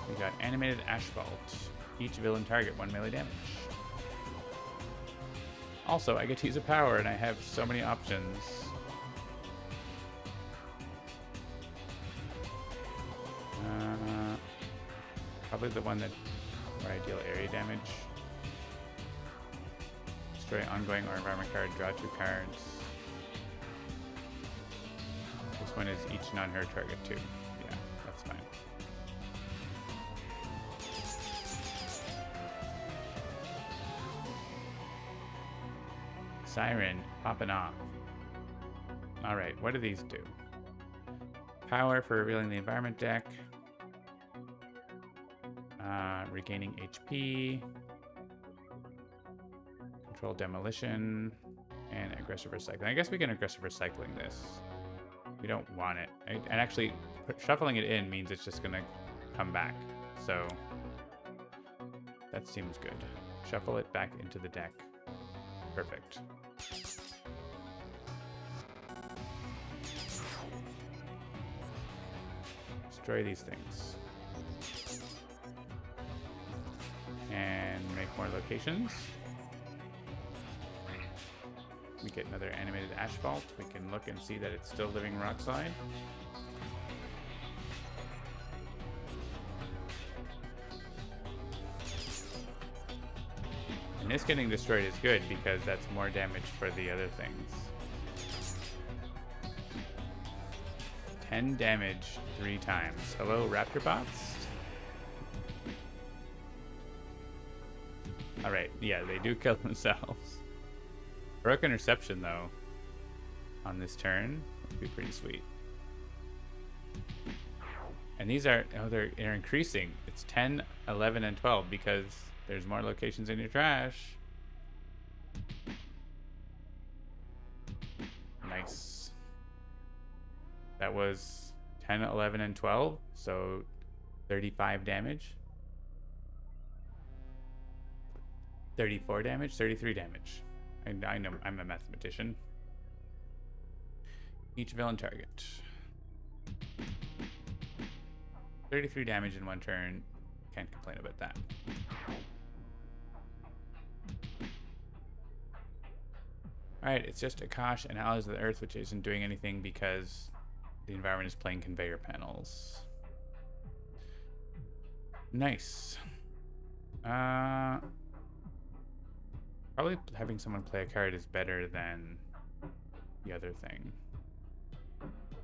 We got Animated Asphalt. Each villain target 1 melee damage. Also, I get to use a power, and I have so many options. Probably the one where I deal area damage. Destroy ongoing or environment card, draw 2 cards. This one is each non-hero target too. Yeah, that's fine. Siren, popping off. Alright, what do these do? Power for revealing the environment deck. Regaining HP. Control demolition. And aggressive recycling. I guess we can aggressive recycling this. We don't want it. And actually, shuffling it in means it's just going to come back. So, That seems good. Shuffle it back into the deck. Perfect. Destroy these things. And make more locations. We get another animated asphalt. We can look and see that it's still living rockside. And this getting destroyed is good because that's more damage for the other things. 10 damage 3 times. Hello, Raptor bots? Alright, yeah, they do kill themselves. Heroic Interception, though, on this turn would be pretty sweet. And these are, oh, they're increasing. It's 10, 11, and 12 because there's more locations in your trash. Nice. That was 10, 11, and 12, so 35 damage. 34 damage, 33 damage. I know I'm a mathematician. Each villain target. 33 damage in one turn. Can't complain about that. Alright, it's just Akash and Allies of the Earth, which isn't doing anything because the environment is playing conveyor panels. Nice. Probably having someone play a card is better than the other thing.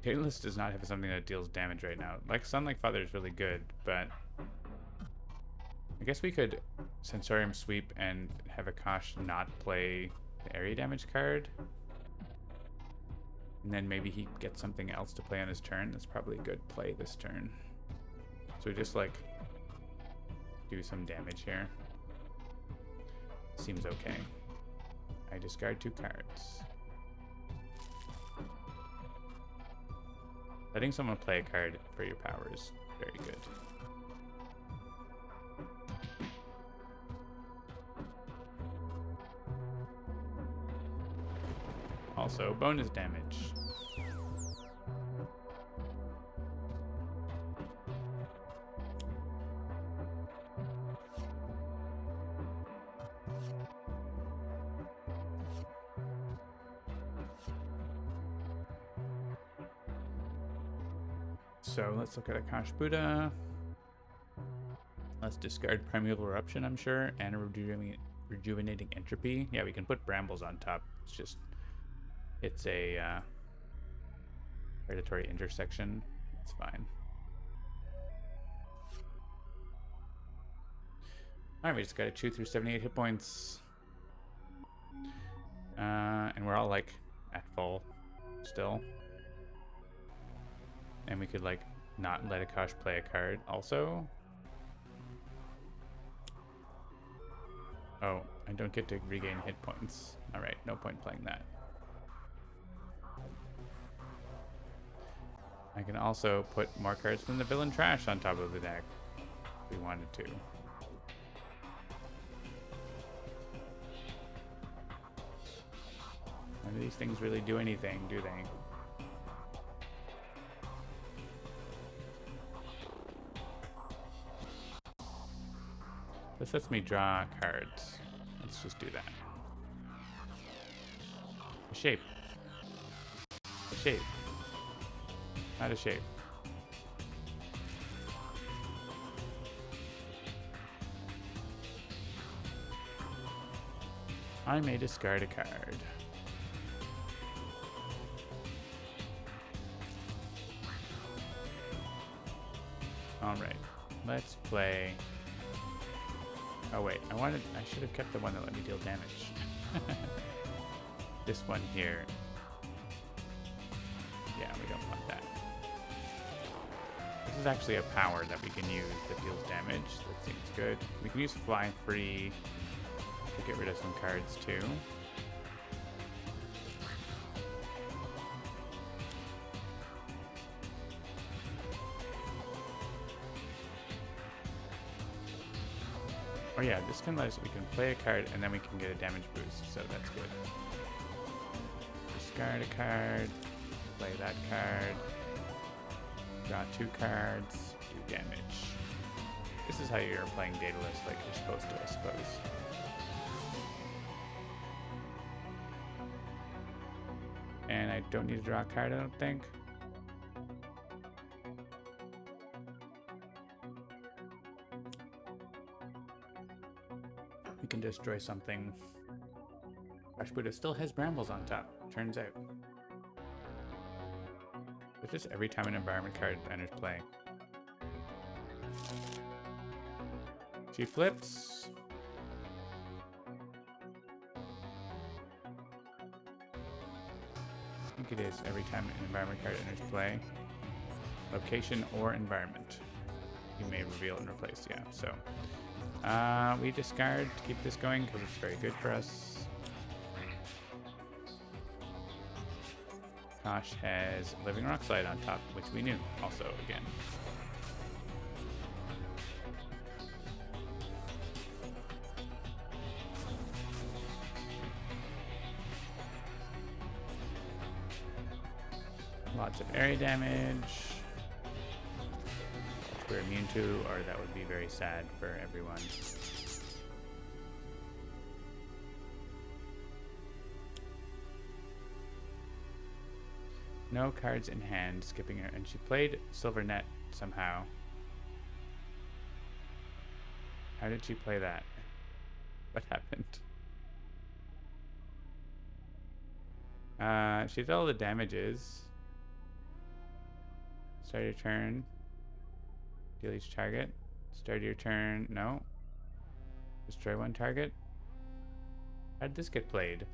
Daedalus does not have something that deals damage right now. Like Sunlight Father is really good, but I guess we could Sensorium Sweep and have Akash not play the area damage card. And then maybe he gets something else to play on his turn. That's probably a good play this turn. So just like do some damage here. Seems okay. I discard 2 cards. Letting someone play a card for your power is very good. Also, bonus damage. So let's look at Akash Buddha. Let's discard Primeval Eruption, I'm sure, and a rejuvenating Entropy. Yeah, we can put Brambles on top. It's a predatory intersection. It's fine. Alright, we just gotta chew through 78 hit points. And we're all like at full still. And we could like not let Akash play a card also. Oh, I don't get to regain hit points. Alright, no point playing that. I can also put more cards from the villain trash on top of the deck if we wanted to. None of these things really do anything, do they? This lets me draw cards. Let's just do that. A shape. A shape. Not a shape. I may discard a card. Alright, let's play. Oh wait, I should have kept the one that let me deal damage. This one here. Yeah, we don't want that. This is actually a power that we can use that deals damage. That seems good. We can use Fly Free to get rid of some cards too. Oh yeah, this can let us, we can play a card and then we can get a damage boost, so that's good. Discard a card, play that card, draw 2 cards, do damage. This is how you're playing Daedalus like you're supposed to, I suppose. And I don't need to draw a card, I don't think. We can destroy something. Gosh, Buddha still has brambles on top, turns out. It's just every time an environment card enters play. She flips. I think it is every time an environment card enters play. Location or environment. You may reveal and replace, yeah. So we discard to keep this going because it's very good for us. Kosh has Living Rock Slide on top, which we knew also again. Lots of area damage, which we're immune to, or that would be very sad for everyone. No cards in hand, skipping her, and she played Silver Net somehow. How did she play that? What happened? She did all the damages. Start your turn. Deal each target. Start your turn. No. Destroy 1 target. How did this get played?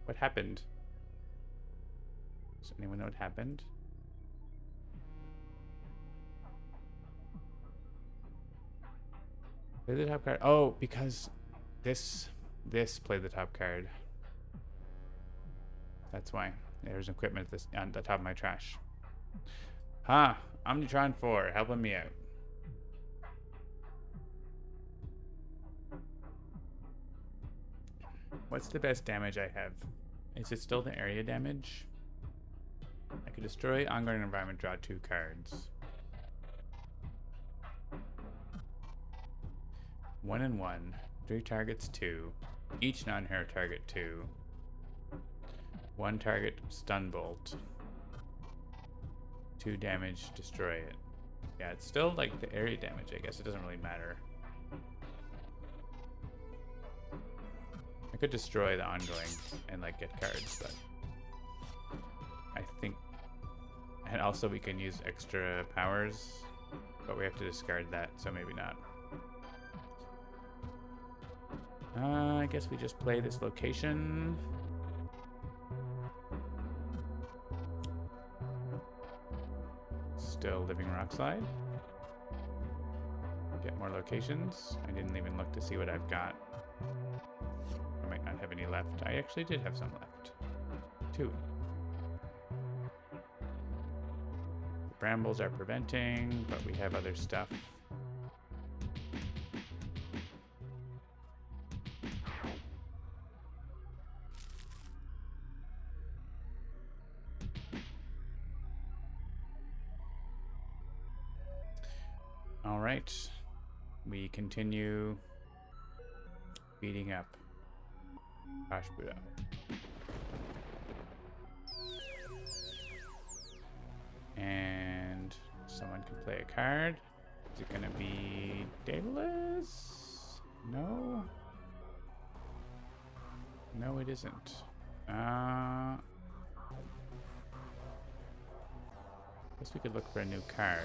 What happened? Does anyone know what happened? Play the top card. Oh, because this played the top card. That's why. There's equipment on the top of my trash. Huh. Omnitron 4 helping me out. What's the best damage I have? Is it still the area damage? I could destroy ongoing environment, draw 2 cards. 1 and 1. 3 targets 2. Each non-hero target 2. 1 target stun bolt. 2 damage, destroy it. Yeah, it's still like the area damage, I guess. It doesn't really matter. I could destroy the ongoing and like get cards, but I think, and also we can use extra powers, but we have to discard that, so maybe not. I guess we just play this location. Still Living Rock Slide. Get more locations. I didn't even look to see what I've got. I might not have any left. I actually did have some left. 2. The brambles are preventing, but we have other stuff. All right, we continue beating up Kosh Buddha. And someone can play a card. Is it gonna be Daedalus? No. No, it isn't. Guess we could look for a new card.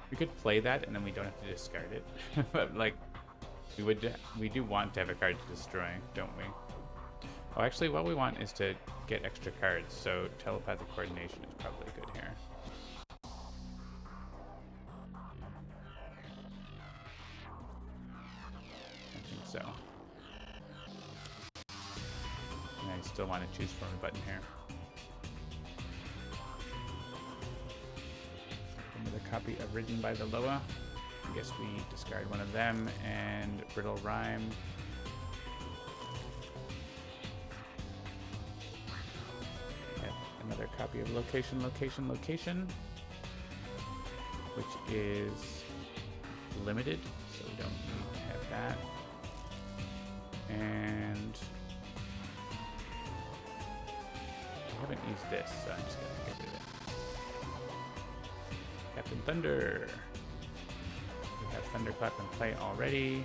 We could play that and then we don't have to discard it. But like, we do want to have a card to destroy, don't we? Oh, actually what we want is to get extra cards, so telepathic coordination is probably good here. I think so. And I still want to choose from a button here. Into the copy of Ridden by the Loa. I guess we discard one of them, and Brittle Rhyme. Get another copy of Location, Location, Location, which is limited, so we don't need to have that. And I haven't used this, so I'm just going to get rid of it. Captain Thunder. We have Thunderclap in play already.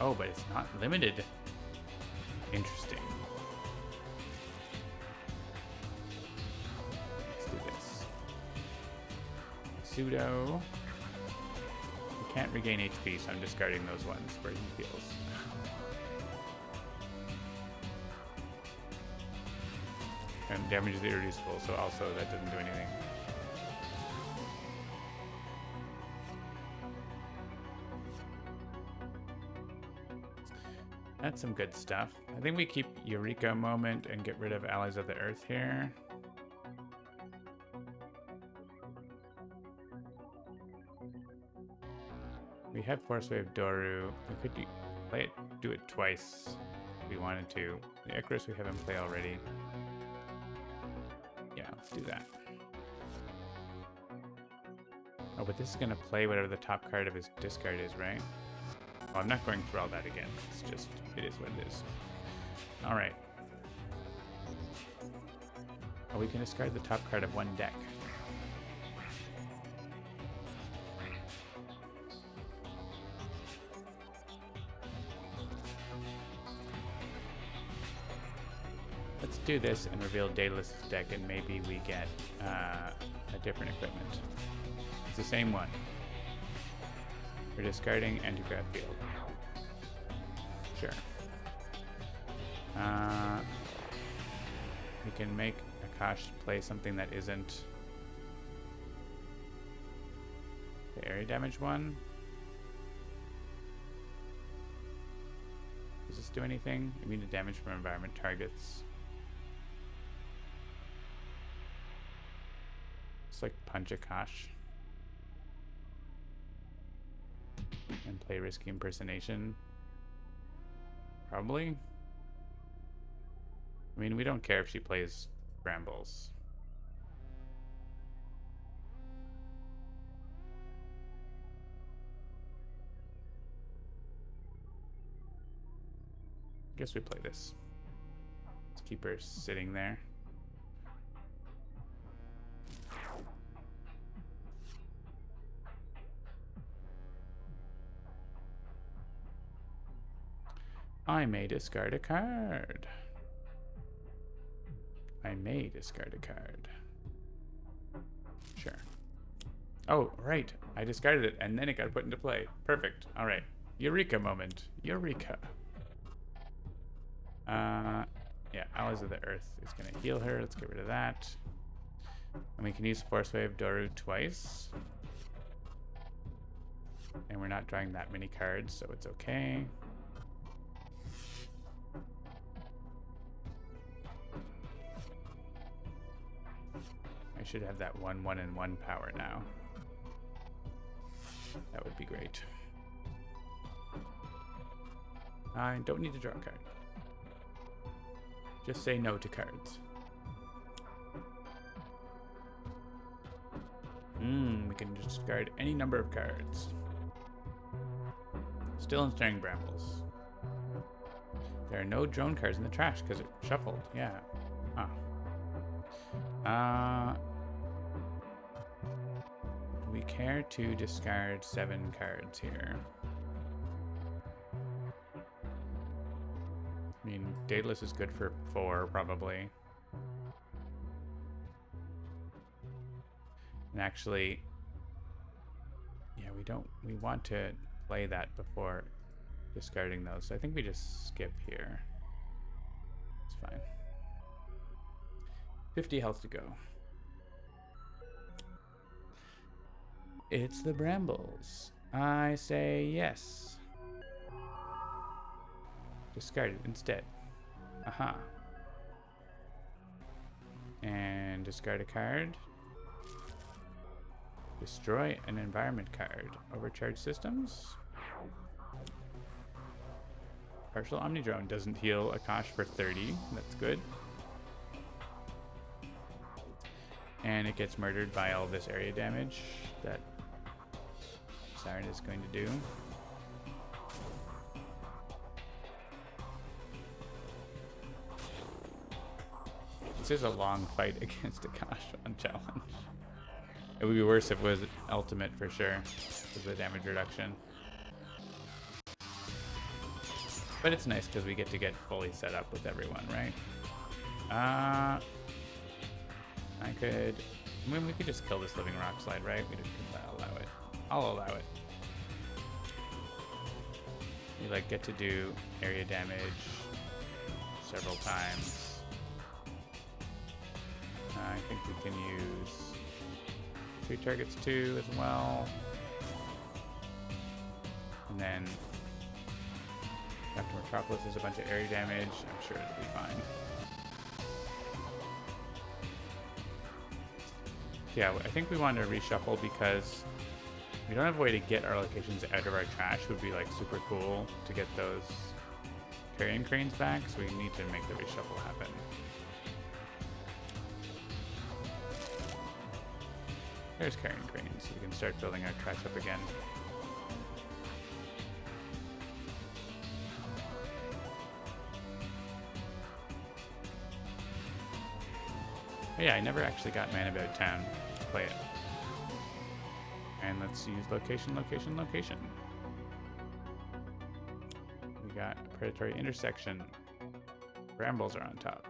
Oh, but it's not limited. Interesting. Let's do this. Pseudo. We can't regain HP, so I'm discarding those ones where he heals. And damage is irreducible, so also that doesn't do anything. That's some good stuff. I think we keep Eureka Moment and get rid of Allies of the Earth here. We have Force Wave Doru. We could do it twice if we wanted to. The Icarus we have in play already. Yeah, let's do that. Oh, but this is going to play whatever the top card of his discard is, right? Oh, I'm not going through all that again. It's just, it is what it is. All right. Oh, we can discard the top card of one deck. Let's do this and reveal Daedalus' deck, and maybe we get a different equipment. It's the same one. We're discarding Anti-Grav Field. Sure. We can make Akash play something that isn't the area damage one. Does this do anything? Immune to damage from environment targets. It's like punch Akash. And play Risky Impersonation. Probably. I mean, we don't care if she plays Brambles. I guess we play this. Let's keep her sitting there. I may discard a card. I may discard a card. Sure. Oh, right. I discarded it, and then it got put into play. Perfect. All right. Eureka moment. Eureka. Yeah, Allies of the Earth is going to heal her. Let's get rid of that. And we can use Force Wave Doru twice. And we're not drawing that many cards, so it's okay. I should have that 1/1 power now. That would be great. I don't need to draw a card. Just say no to cards. We can discard any number of cards. Still ensnaring Brambles. There are no drone cards in the trash because it shuffled. Yeah. Huh. Do we care to discard 7 cards here? I mean, Daedalus is good for 4, probably. And actually, yeah, we want to play that before discarding those. So I think we just skip here. It's fine. 50 health to go. It's the Brambles. I say yes. Discard it instead. Aha. And discard a card. Destroy an environment card. Overcharge systems. Partial Omnidrone doesn't heal Akash for 30. That's good. And it gets murdered by all this area damage that Siren is going to do. This is a long fight against Akash on challenge. It would be worse if it was ultimate for sure, with the damage reduction. But it's nice because we get to get fully set up with everyone, right? I mean, we could just kill this living rock slide, right? We just allow it. I'll allow it. We like get to do area damage several times. I think we can use 3 targets too as well. And then after Metropolis, there's a bunch of area damage. I'm sure it'll be fine. Yeah, I think we want to reshuffle because we don't have a way to get our locations out of our trash. It would be like super cool to get those carrion cranes back, so we need to make the reshuffle happen. There's carrion cranes, so we can start building our trash up again. But yeah, I never actually got Man About Town to play it. And let's use location, location, location. We got a predatory intersection. Brambles are on top.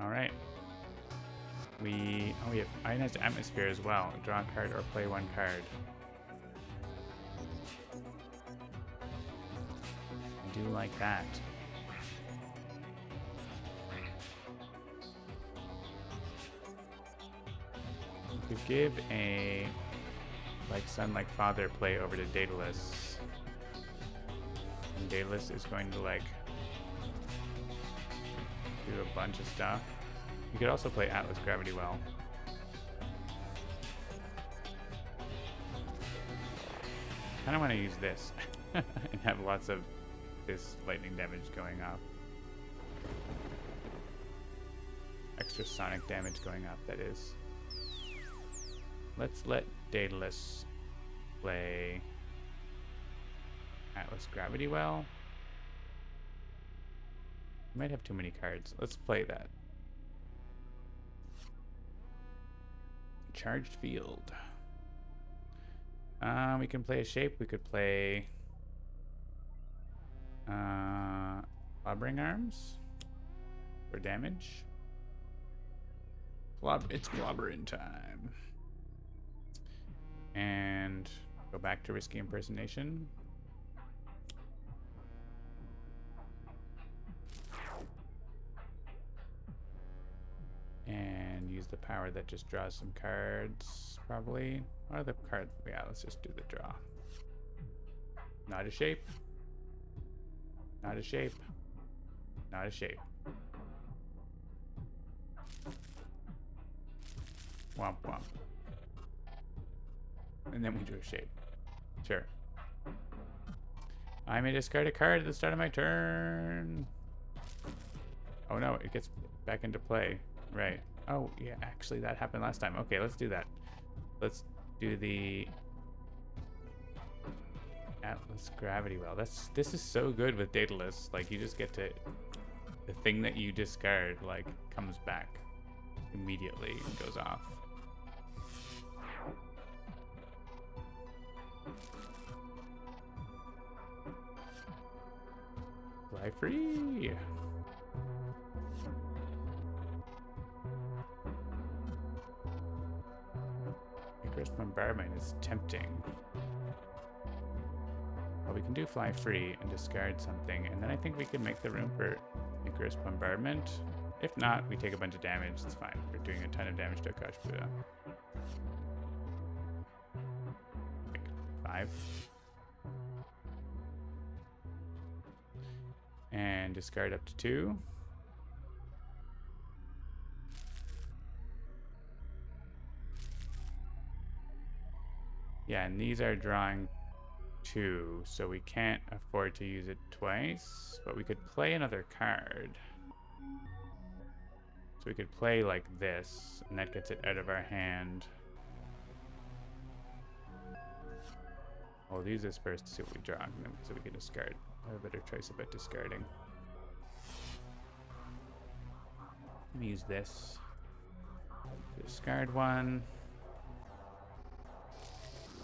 Alright. We have Ionized Atmosphere as well. Draw a card or play 1 card. I do like that. We could give a like son, like father play over to Daedalus. And Daedalus is going to like do a bunch of stuff. You could also play Atlas Gravity Well. I kind of want to use this and have lots of this lightning damage going off. Extra sonic damage going up, that is. Let's let Daedalus play Atlas Gravity Well. Might have too many cards. Let's play that. Charged Field. We can play a shape. We could play Clobbering Arms for damage. It's clobbering time. And go back to Risky Impersonation. And use the power that just draws some cards, probably. Or the card, yeah, let's just do the draw. Not a shape. Not a shape. Not a shape. Womp womp. And then we do a shape. Sure. I may discard a card at the start of my turn. Oh no, it gets back into play. Right. Oh, yeah, actually that happened last time. Okay, let's do that. Let's do the Atlas Gravity Well. This is so good with Daedalus. Like, you just get to... The thing that you discard, like, comes back immediately and goes off. Fly free! Icarus Bombardment is tempting. But we can do fly free and discard something, and then I think we can make the room for Icarus Bombardment. If not, we take a bunch of damage. It's fine. We're doing a ton of damage to Akash Buddha. Like 5. And discard up to 2. Yeah, and these are drawing 2, so we can't afford to use it twice, but we could play another card. So we could play like this, and that gets it out of our hand. We'll use this first to see what we draw, so we can discard. I have a better choice about discarding. Let me use this. Discard 1.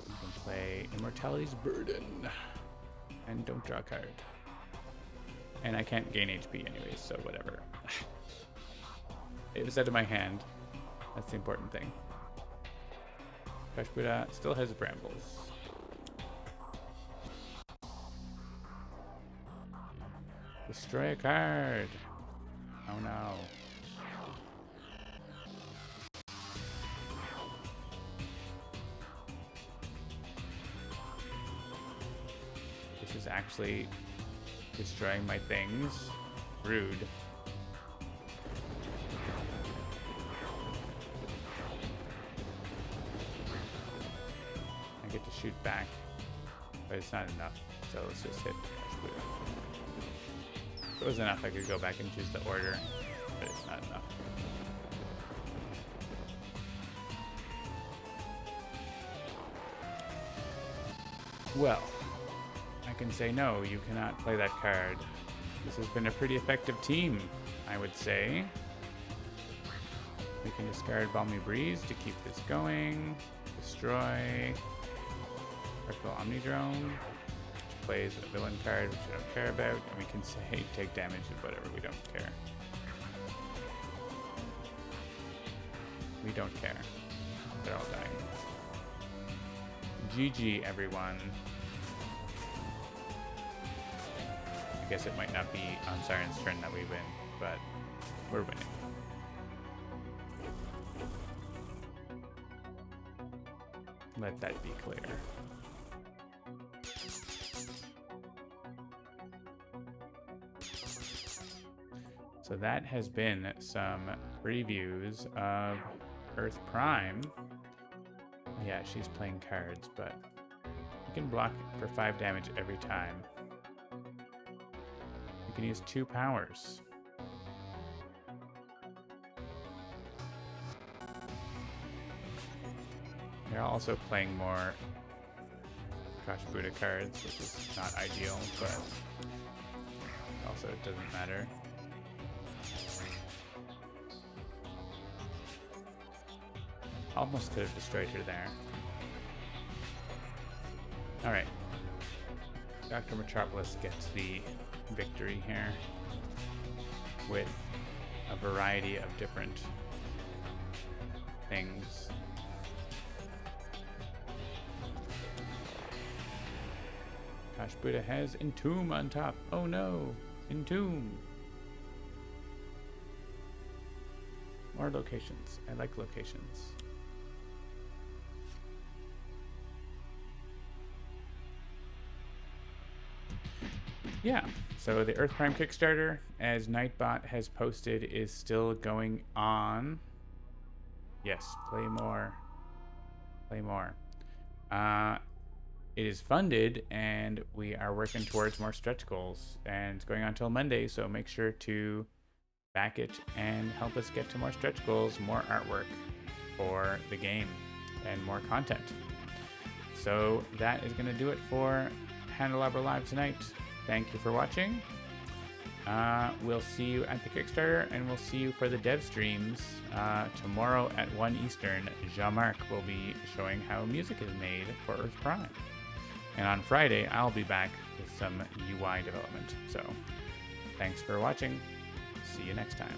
You can play Immortality's Burden. And don't draw a card. And I can't gain HP anyways, so whatever. It was out of my hand. That's the important thing. Akash Buddha still has brambles. Destroy a card. Oh no. This is actually destroying my things. Rude. I get to shoot back, but it's not enough. So let's just hit. If it was enough, I could go back and choose the order, but it's not enough. Well, I can say no, you cannot play that card. This has been a pretty effective team, I would say. We can discard Balmy Breeze to keep this going. Destroy Particle Omnidrome, which plays a villain card which we don't care about, and we can say take damage and whatever, we don't care. We don't care. They're all dying. GG, everyone. I guess it might not be on Siren's turn that we win, but we're winning. Let that be clear. So that has been some previews of Earth Prime. Yeah, she's playing cards, but you can block for 5 damage every time. You can use 2 powers. They're also playing more Akash Buddha cards, which is not ideal, but also it doesn't matter. Almost could have destroyed her there. Alright. Dr. Metropolis gets the victory here with a variety of different things. Akash Buddha has Entomb on top. Oh no! Entomb! More locations. I like locations. Yeah, so the Earth Prime Kickstarter, as Nightbot has posted, is still going on. Yes, play more. Play more. It is funded, and we are working towards more stretch goals. And it's going on until Monday, so make sure to back it and help us get to more stretch goals, more artwork for the game, and more content. So that is going to do it for Handelabra Live tonight. Thank you for watching. We'll see you at the Kickstarter, and we'll see you for the dev streams tomorrow at 1 Eastern. Jean-Marc will be showing how music is made for Earth Prime. And on Friday, I'll be back with some UI development. So thanks for watching. See you next time.